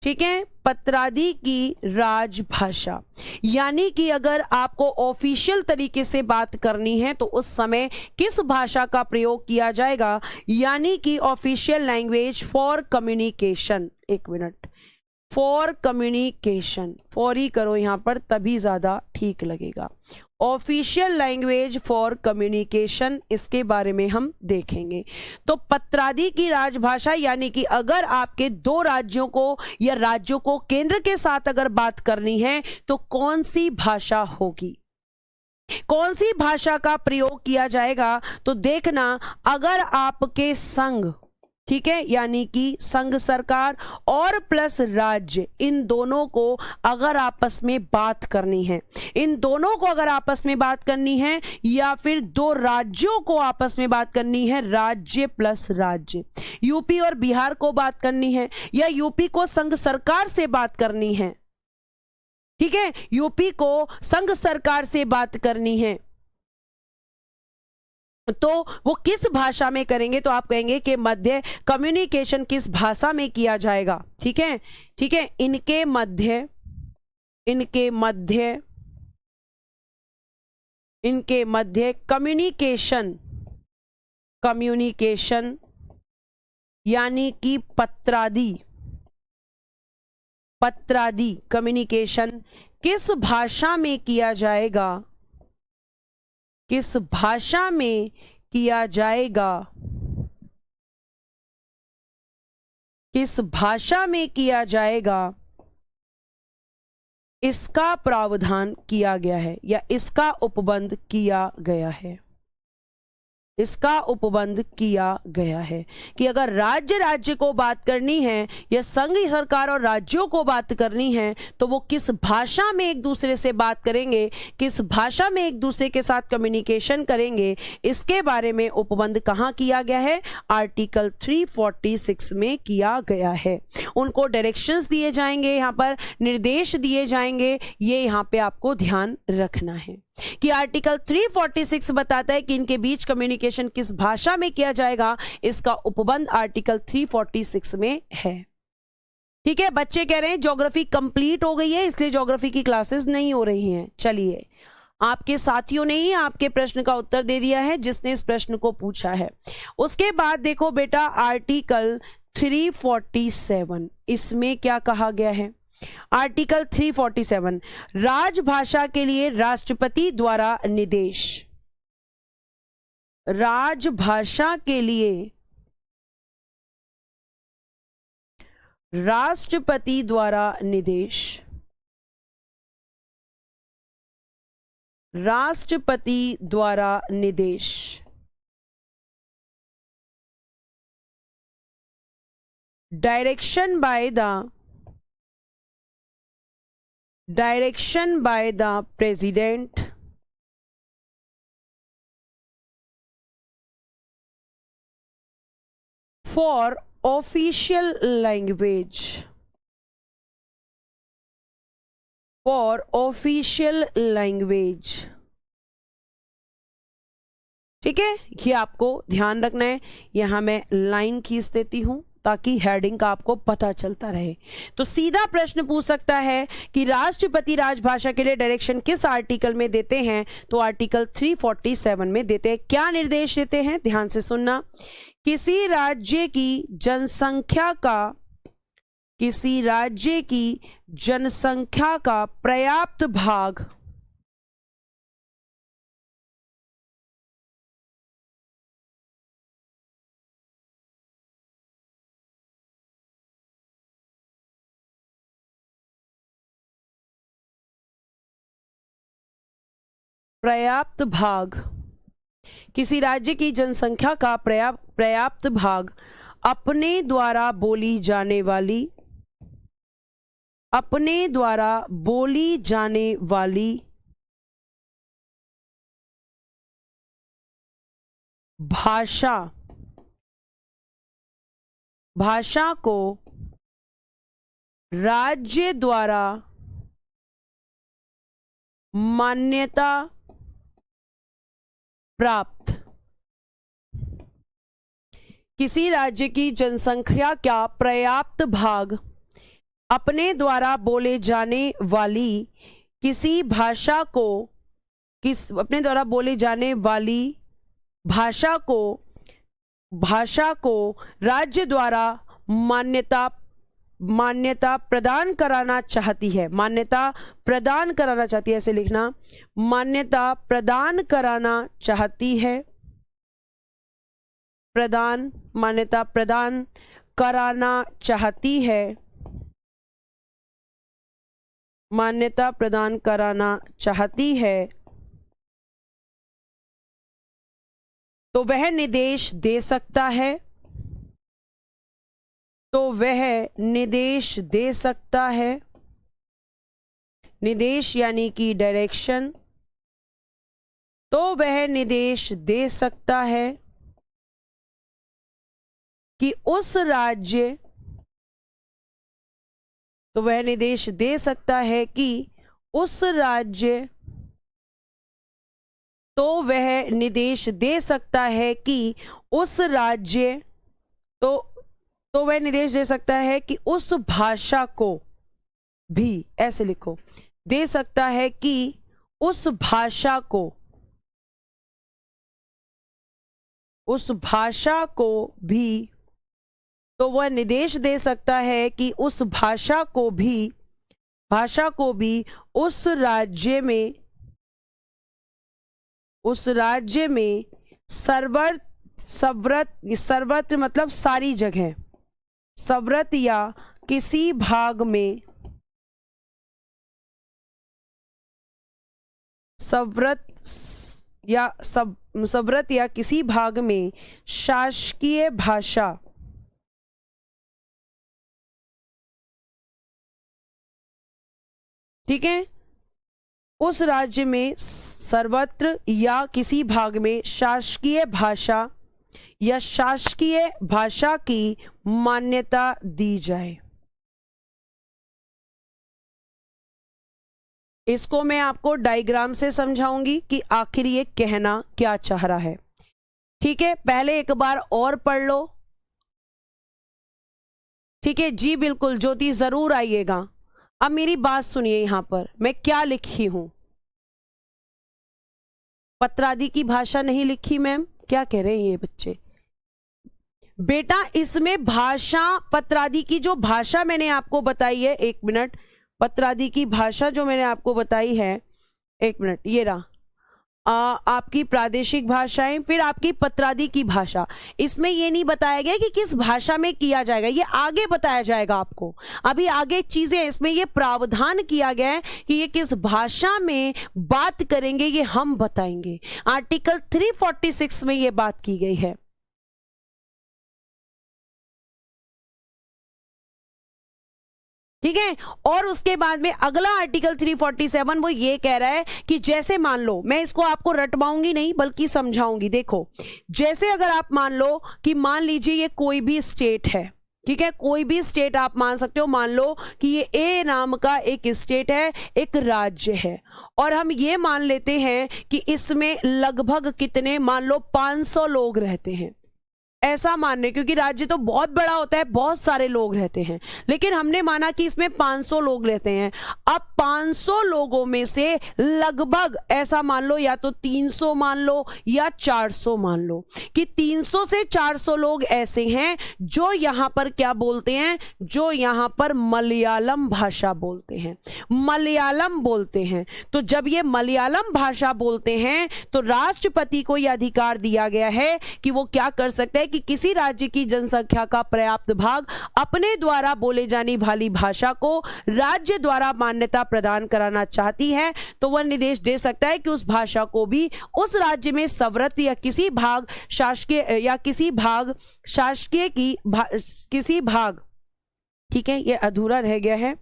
ठीक है, पत्रादि की राजभाषा यानी कि अगर आपको ऑफिशियल तरीके से बात करनी है तो उस समय किस भाषा का प्रयोग किया जाएगा, यानी कि ऑफिशियल लैंग्वेज फॉर कम्युनिकेशन। एक minute, for communication, for he करो यहां पर तभी ज्यादा ठीक लगेगा। ऑफिशियल लैंग्वेज फॉर कम्युनिकेशन, इसके बारे में हम देखेंगे। तो पत्रादि की राजभाषा यानी कि अगर आपके 2 राज्यों को या राज्यों को केंद्र के साथ अगर बात करनी है तो कौन सी भाषा होगी, कौन सी भाषा का प्रयोग किया जाएगा। तो देखना, अगर आपके संघ, ठीक है, यानी कि संघ सरकार और प्लस राज्य, इन दोनों को अगर आपस में बात करनी है, इन दोनों को अगर आपस में बात करनी है या फिर 2 राज्यों को आपस में बात करनी है, राज्य प्लस राज्य, यूपी और बिहार को बात करनी है या यूपी को संघ सरकार से बात करनी है, ठीक है, यूपी को संघ सरकार से बात करनी है, तो वो किस भाषा में करेंगे, तो आप कहेंगे कि मध्य कम्युनिकेशन किस भाषा में किया जाएगा। ठीक है, ठीक है। इनके मध्य कम्युनिकेशन यानी कि पत्रादि कम्युनिकेशन किस भाषा में किया जाएगा, किस भाषा में किया जाएगा, किस भाषा में किया जाएगा, इसका प्रावधान किया गया है या इसका उपबंध किया गया है। इसका उपबंध किया गया है कि अगर राज्य को बात करनी है या संघ सरकार और राज्यों को बात करनी है तो वो किस भाषा में एक दूसरे से बात करेंगे, किस भाषा में एक दूसरे के साथ कम्युनिकेशन करेंगे, इसके बारे में उपबंध कहाँ किया गया है, आर्टिकल 346 में किया गया है। उनको डायरेक्शंस दिए जाएंगे, यहाँ पर निर्देश दिए जाएंगे, ये यहाँ पे आपको ध्यान रखना है कि आर्टिकल 346 बताता है कि इनके बीच कम्युनिकेशन किस भाषा में किया जाएगा, इसका उपबंध आर्टिकल 346 में है। ठीक है, बच्चे कह रहे हैं ज्योग्राफी कंप्लीट हो गई है इसलिए ज्योग्राफी की क्लासेस नहीं हो रही हैं। चलिए, आपके साथियों ने ही आपके प्रश्न का उत्तर दे दिया है जिसने इस प्रश्न को पूछा है। उसके बाद देखो बेटा, आर्टिकल 347 इसमें क्या कहा गया है। आर्टिकल 347 राजभाषा के लिए राष्ट्रपति द्वारा निर्देश, राजभाषा के लिए राष्ट्रपति द्वारा निर्देश, राष्ट्रपति द्वारा निर्देश, direction by the president for official language, ठीक है, ये आपको ध्यान रखना है। यहां मैं लाइन खींच देती हूं ताकि हेडिंग का आपको पता चलता रहे। तो सीधा प्रश्न पूछ सकता है कि राष्ट्रपति राजभाषा के लिए डायरेक्शन किस आर्टिकल में देते हैं, तो आर्टिकल 347 में देते हैं। क्या निर्देश देते हैं, ध्यान से सुनना। किसी राज्य की जनसंख्या का पर्याप्त भाग किसी राज्य की जनसंख्या का पर्याप्त भाग अपने द्वारा बोली जाने वाली भाषा को राज्य द्वारा मान्यता प्राप्त, किसी राज्य की जनसंख्या का पर्याप्त भाग अपने द्वारा बोले जाने वाली किसी भाषा को अपने द्वारा बोले जाने वाली भाषा को राज्य द्वारा मान्यता प्रदान कराना चाहती है, ऐसे लिखना, मान्यता प्रदान कराना चाहती है, मान्यता प्रदान कराना चाहती है, मान्यता प्रदान कराना चाहती है, तो वह निर्देश दे सकता है, निर्देश यानी कि डायरेक्शन, तो वह निर्देश दे सकता है कि उस राज्य तो वह निर्देश दे सकता है कि उस राज्य तो वह निर्देश दे सकता है कि उस भाषा को भी, ऐसे लिखो, दे सकता है कि उस भाषा को भी, तो वह निर्देश दे सकता है कि उस भाषा को भी उस राज्य में सर्वत्र मतलब सारी जगह, सर्वत्र या किसी भाग में, सर्वत्र या किसी भाग में शासकीय भाषा, ठीक है, उस राज्य में सर्वत्र या किसी भाग में शासकीय भाषा या शासकीय भाषा की मान्यता दी जाए। इसको मैं आपको डायग्राम से समझाऊंगी कि आखिर ये कहना क्या चाह रहा है। ठीक है, पहले एक बार और पढ़ लो। ठीक है जी, बिल्कुल ज्योति, जरूर आइएगा। अब मेरी बात सुनिए, यहां पर मैं क्या लिखी हूं। पत्रादि की भाषा नहीं लिखी मैम, क्या कह रहे हैं ये बच्चे? बेटा इसमें भाषा, पत्रादि की जो भाषा मैंने आपको बताई है, एक मिनट, पत्रादि की भाषा जो मैंने आपको बताई है, एक मिनट, ये रहा, आपकी प्रादेशिक भाषाएं, फिर आपकी पत्रादि की भाषा। इसमें ये नहीं बताया गया कि किस भाषा में किया जाएगा, ये आगे बताया जाएगा आपको। अभी आगे चीजें, इसमें ये प्रावधान किया गया है कि ये किस भाषा में बात करेंगे, ये हम बताएंगे। आर्टिकल 346 में ये बात की गई है। ठीक है, और उसके बाद में अगला आर्टिकल 347 वो ये कह रहा है कि जैसे मान लो, मैं इसको आपको रटवाऊंगी नहीं बल्कि समझाऊंगी। देखो, जैसे अगर आप मान लो कि मान लीजिए ये कोई भी स्टेट है, ठीक है, कोई भी स्टेट आप मान सकते हो, मान लो कि ये ए नाम का एक स्टेट है, एक राज्य है, और हम ये मान लेते हैं कि इसमें लगभग कितने, मान लो 500 लोग रहते हैं, ऐसा मानने, क्योंकि राज्य तो बहुत बड़ा होता है, बहुत सारे लोग रहते हैं, लेकिन हमने माना कि इसमें 500 लोग रहते हैं। अब 500 लोगों में से लगभग ऐसा मान लो, या तो 300 मान लो या 400 मान लो, कि 300 से 400 लोग ऐसे हैं जो यहां पर क्या बोलते हैं, जो यहां पर मलयालम भाषा बोलते हैं, मलयालम बोलते हैं। तो जब ये मलयालम भाषा बोलते हैं तो राष्ट्रपति को यह अधिकार दिया गया है कि वो क्या कर सकते हैं कि किसी राज्य की जनसंख्या का पर्याप्त भाग अपने द्वारा बोले जाने वाली भाषा को राज्य द्वारा मान्यता प्रदान कराना चाहती है, तो वह निर्देश दे सकता है कि उस भाषा को भी उस राज्य में सर्वत्र या किसी भाग शासकीय या किसी भाग शासकीय की किसी भाग, ठीक है, ये अधूरा रह गया है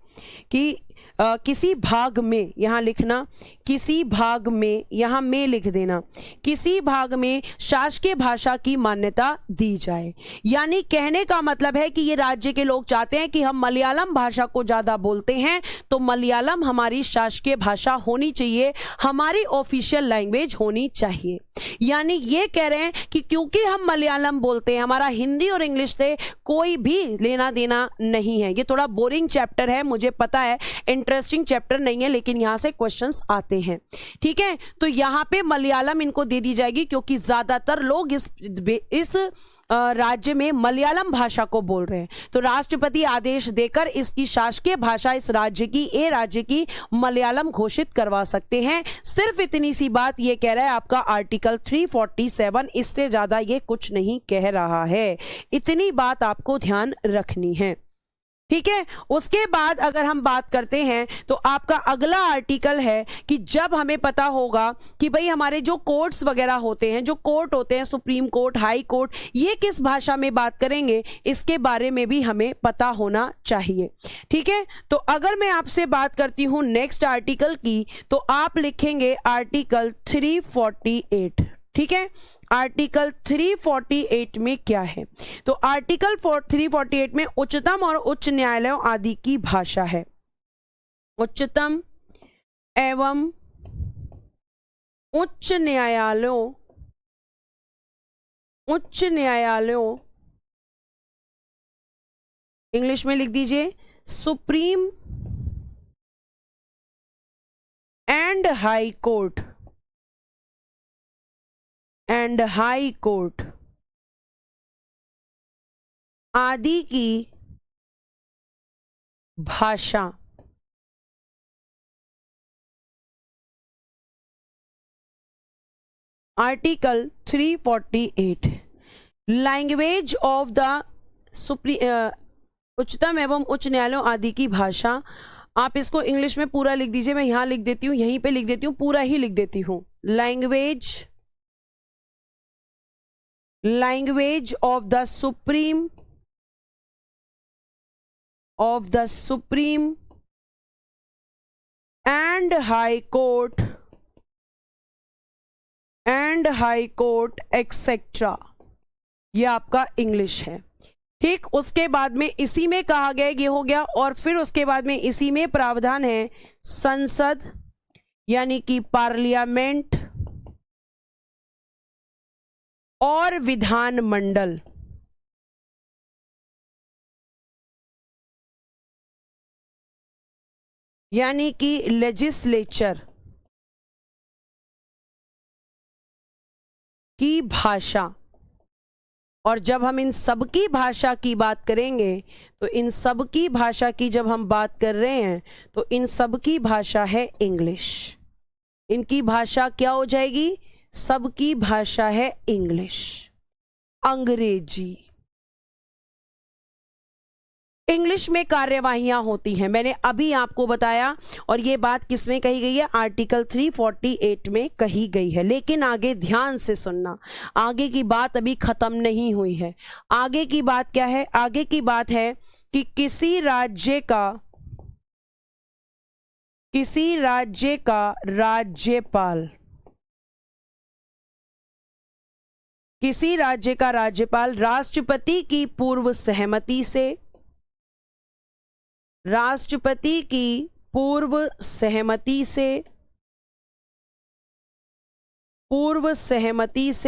कि किसी भाग में, यहां लिखना, किसी भाग में, यहां में लिख देना, किसी भाग में शासकीय भाषा की मान्यता दी जाए। यानी कहने का मतलब है कि ये राज्य के लोग चाहते हैं कि हम मलयालम भाषा को ज्यादा बोलते हैं, तो मलयालम हमारी शासकीय भाषा होनी चाहिए, हमारी ऑफिशियल लैंग्वेज होनी चाहिए। यानी ये कह रहे हैं कि क्योंकि हम मलयालम बोलते हैं, हमारा हिंदी और इंग्लिश से कोई भी लेना देना नहीं है। ये थोड़ा बोरिंग चैप्टर है, मुझे पता है, इंटरेस्टिंग चैप्टर नहीं है, लेकिन यहां से क्वेश्चंस आते हैं। ठीक है, तो यहां पे मलयालम इनको दे दी जाएगी क्योंकि ज्यादातर लोग इस राज्य में मलयालम भाषा को बोल रहे हैं। तो राष्ट्रपति आदेश देकर इसकी शासकीय भाषा इस राज्य की, ए राज्य की मलयालम घोषित करवा सकते हैं। सिर्फ इतनी सी बात ये कह रहा है आपका आर्टिकल 347, इससे ज्यादा ये कुछ नहीं कह रहा है। इतनी बात आपको ध्यान रखनी है। ठीक है, उसके बाद अगर हम बात करते हैं तो आपका अगला आर्टिकल है कि जब हमें पता होगा कि भाई हमारे जो कोर्ट्स वगैरह होते हैं, जो कोर्ट होते हैं, सुप्रीम कोर्ट, हाई कोर्ट, ये किस भाषा में बात करेंगे, इसके बारे में भी हमें पता होना चाहिए। ठीक है, तो अगर मैं आपसे बात करती हूं नेक्स्ट आर्टिकल की, तो आप लिखेंगे आर्टिकल 348। ठीक है, आर्टिकल 348 में क्या है? तो आर्टिकल 348 में उच्चतम और उच्च न्यायालयों आदि की भाषा है। उच्चतम एवं उच्च न्यायालयों इंग्लिश में लिख दीजिए सुप्रीम एंड हाई कोर्ट आदि की भाषा आर्टिकल 348 लैंग्वेज ऑफ द उच्चतम एवं उच्च न्यायालयों आदि की भाषा। आप इसको इंग्लिश में पूरा लिख दीजिए, मैं यहां लिख देती हूं, यहीं पे लिख देती हूं, पूरा ही लिख देती हूं। Language of the supreme and high court etcetera, ये आपका इंग्लिश है। ठीक, उसके बाद में इसी में कहा गया, ये हो गया, और फिर उसके बाद में इसी में प्रावधान है संसद यानी कि पार्लियामेंट और विधानमंडल। यानी कि लेजिस्लेचर की भाषा। और जब हम इन सब की भाषा की बात करेंगे तो इन सब की भाषा की जब हम बात कर रहे हैं तो इन सब की भाषा है इंग्लिश। इनकी भाषा क्या हो जाएगी? सबकी भाषा है इंग्लिश। अंग्रेजी, इंग्लिश में कार्यवाहियां होती हैं, मैंने अभी आपको बताया। और ये बात किसमें कही गई है? आर्टिकल 348 में कही गई है। लेकिन आगे ध्यान से सुनना, आगे की बात अभी खत्म नहीं हुई है। आगे की बात क्या है? आगे की बात है कि किसी राज्य का राज्यपाल राष्ट्रपति की पूर्व सहमति से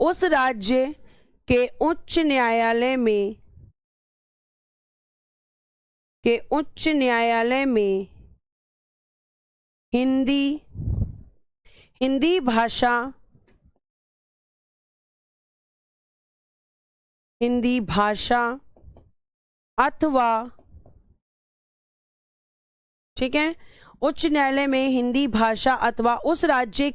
उस राज्य के उच्च न्यायालय में हिंदी भाषा अथवा, ठीक है, उच्च न्यायालय में हिंदी भाषा अथवा उस राज्य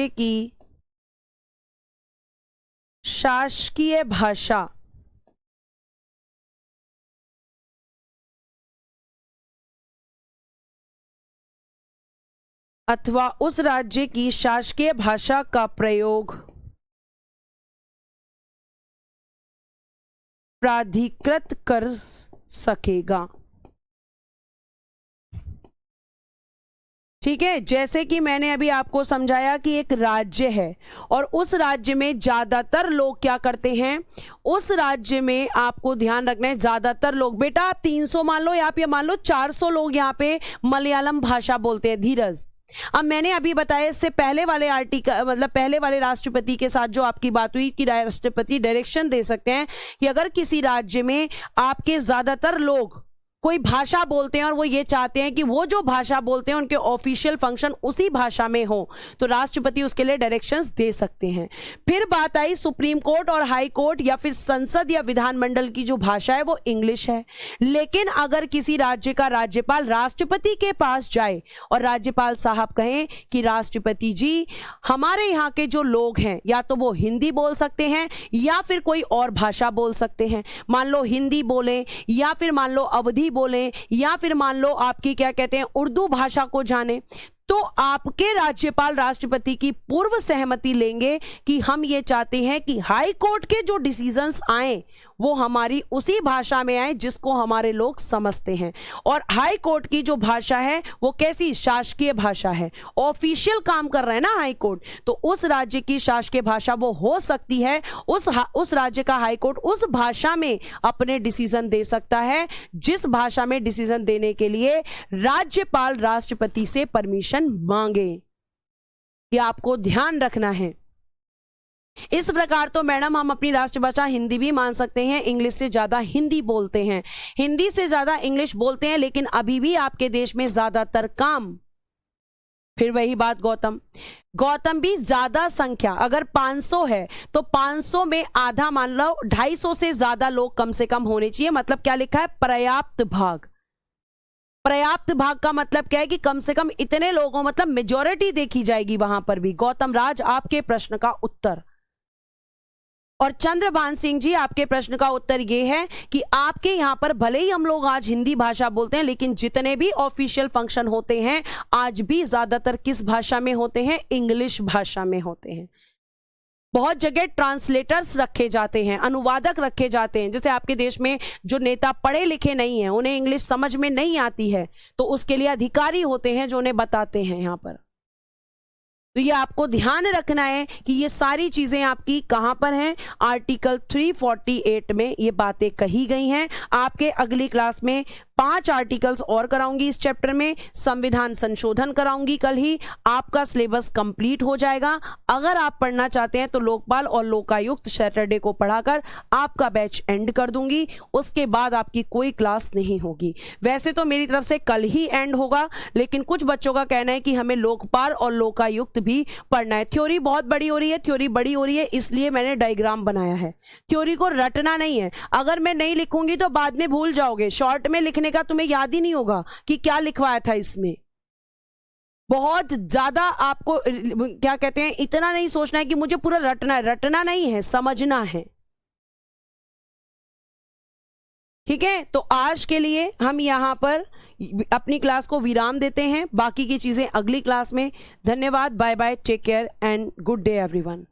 की शासकीय भाषा अथवा उस राज्य की शासकीय भाषा का प्रयोग प्राधिकृत कर सकेगा। ठीक है, जैसे कि मैंने अभी आपको समझाया कि एक राज्य है और उस राज्य में ज्यादातर लोग क्या करते हैं, उस राज्य में आपको ध्यान रखना है ज्यादातर लोग, बेटा आप 300 मान लो, आप ये मान लो 400 लोग यहाँ पे मलयालम भाषा बोलते हैं। धीरज, अब मैंने अभी बताया इससे पहले वाले आर्टिकल, मतलब पहले वाले राष्ट्रपति के साथ जो आपकी बात हुई कि राष्ट्रपति डायरेक्शन दे सकते हैं कि अगर किसी राज्य में आपके ज्यादातर लोग कोई भाषा बोलते हैं और वो ये चाहते हैं कि वो जो भाषा बोलते हैं उनके ऑफिशियल फंक्शन उसी भाषा में हो, तो राष्ट्रपति उसके लिए डायरेक्शंस दे सकते हैं। फिर बात आई सुप्रीम कोर्ट और हाई कोर्ट या फिर संसद या विधानमंडल की जो भाषा है वो इंग्लिश है। लेकिन अगर किसी राज्य का राज्यपाल राष्ट्रपति के पास जाए और राज्यपाल साहब कहें कि राष्ट्रपति जी हमारे यहाँ के जो लोग हैं या तो वो हिंदी बोल सकते हैं या फिर कोई और भाषा बोल सकते हैं, मान लो हिंदी बोले या फिर मान लो अवधी बोले या फिर मान लो आपकी क्या कहते हैं उर्दू भाषा को जाने, तो आपके राज्यपाल राष्ट्रपति की पूर्व सहमति लेंगे कि हम ये चाहते हैं कि हाई कोर्ट के जो डिसीजंस आए वो हमारी उसी भाषा में आए जिसको हमारे लोग समझते हैं। और हाई कोर्ट की जो भाषा है वो कैसी, शासकीय भाषा है, ऑफिशियल काम कर रहे हैं ना हाई कोर्ट, तो उस राज्य की शासकीय भाषा वो हो सकती है, उस राज्य का हाई कोर्ट उस भाषा में अपने डिसीजन दे सकता है, जिस भाषा में डिसीजन देने के लिए राज्यपाल राष्ट्रपति से परमिशन मांगे। ये आपको ध्यान रखना है। इस प्रकार तो मैडम हम अपनी राष्ट्रभाषा हिंदी भी मान सकते हैं, इंग्लिश से ज्यादा हिंदी बोलते हैं, हिंदी से ज्यादा इंग्लिश बोलते हैं, लेकिन अभी भी आपके देश में ज्यादातर काम, फिर वही बात गौतम भी ज्यादा संख्या, अगर 500 है तो 500 में आधा मान लो 250 से ज्यादा लोग कम से कम होने चाहिए। मतलब क्या लिखा है, पर्याप्त भाग। पर्याप्त भाग का मतलब क्या है कि कम से कम इतने लोगों, मतलब मेजॉरिटी देखी जाएगी वहां पर भी। गौतम राज, आपके प्रश्न का उत्तर। और चंद्रभान सिंह जी, आपके प्रश्न का उत्तर ये है कि आपके यहां पर भले ही हम लोग आज हिंदी भाषा बोलते हैं, लेकिन जितने भी ऑफिशियल फंक्शन होते हैं आज भी ज्यादातर किस भाषा में होते हैं, इंग्लिश भाषा में होते हैं। बहुत जगह ट्रांसलेटर्स रखे जाते हैं, अनुवादक रखे जाते हैं। जैसे आपके देश में जो नेता पढ़े लिखे नहीं हैं, उन्हें इंग्लिश समझ में नहीं आती है, तो उसके लिए अधिकारी होते हैं जो उन्हें बताते हैं यहाँ पर। तो ये आपको ध्यान रखना है कि ये सारी चीजें आपकी कहां पर हैं, आर्टिकल 348 में ये बातें कही गई हैं। आपके अगली क्लास में 5 आर्टिकल्स और कराऊंगी इस चैप्टर में, संविधान संशोधन कराऊंगी कल ही, आपका सिलेबस कंप्लीट हो जाएगा। अगर आप पढ़ना चाहते हैं तो लोकपाल और लोकायुक्त सैटरडे को पढ़ाकर आपका बैच एंड कर दूंगी, उसके बाद आपकी कोई क्लास नहीं होगी। वैसे तो मेरी तरफ से कल ही एंड होगा, लेकिन कुछ बच्चों का कहना है कि हमें लोकपाल और लोकायुक्त भी पढ़ना है। थ्योरी बहुत बड़ी हो रही है, थ्योरी बड़ी हो रही है, इसलिए मैंने डायग्राम बनाया है। थ्योरी को रटना नहीं है, अगर मैं नहीं लिखूंगी तो बाद में भूल जाओगे, शॉर्ट में लिखने का तुम्हें याद ही नहीं होगा कि क्या लिखवाया था इसमें। बहुत ज्यादा आपको क्या कहते हैं, इतना नहीं सोचना है कि मुझे पूरा रटना है, रटना नहीं है, समझना है। ठीक है, तो आज के लिए हम यहां पर अपनी क्लास को विराम देते हैं, बाकी की चीजें अगली क्लास में। धन्यवाद, bye bye, take care and good day everyone.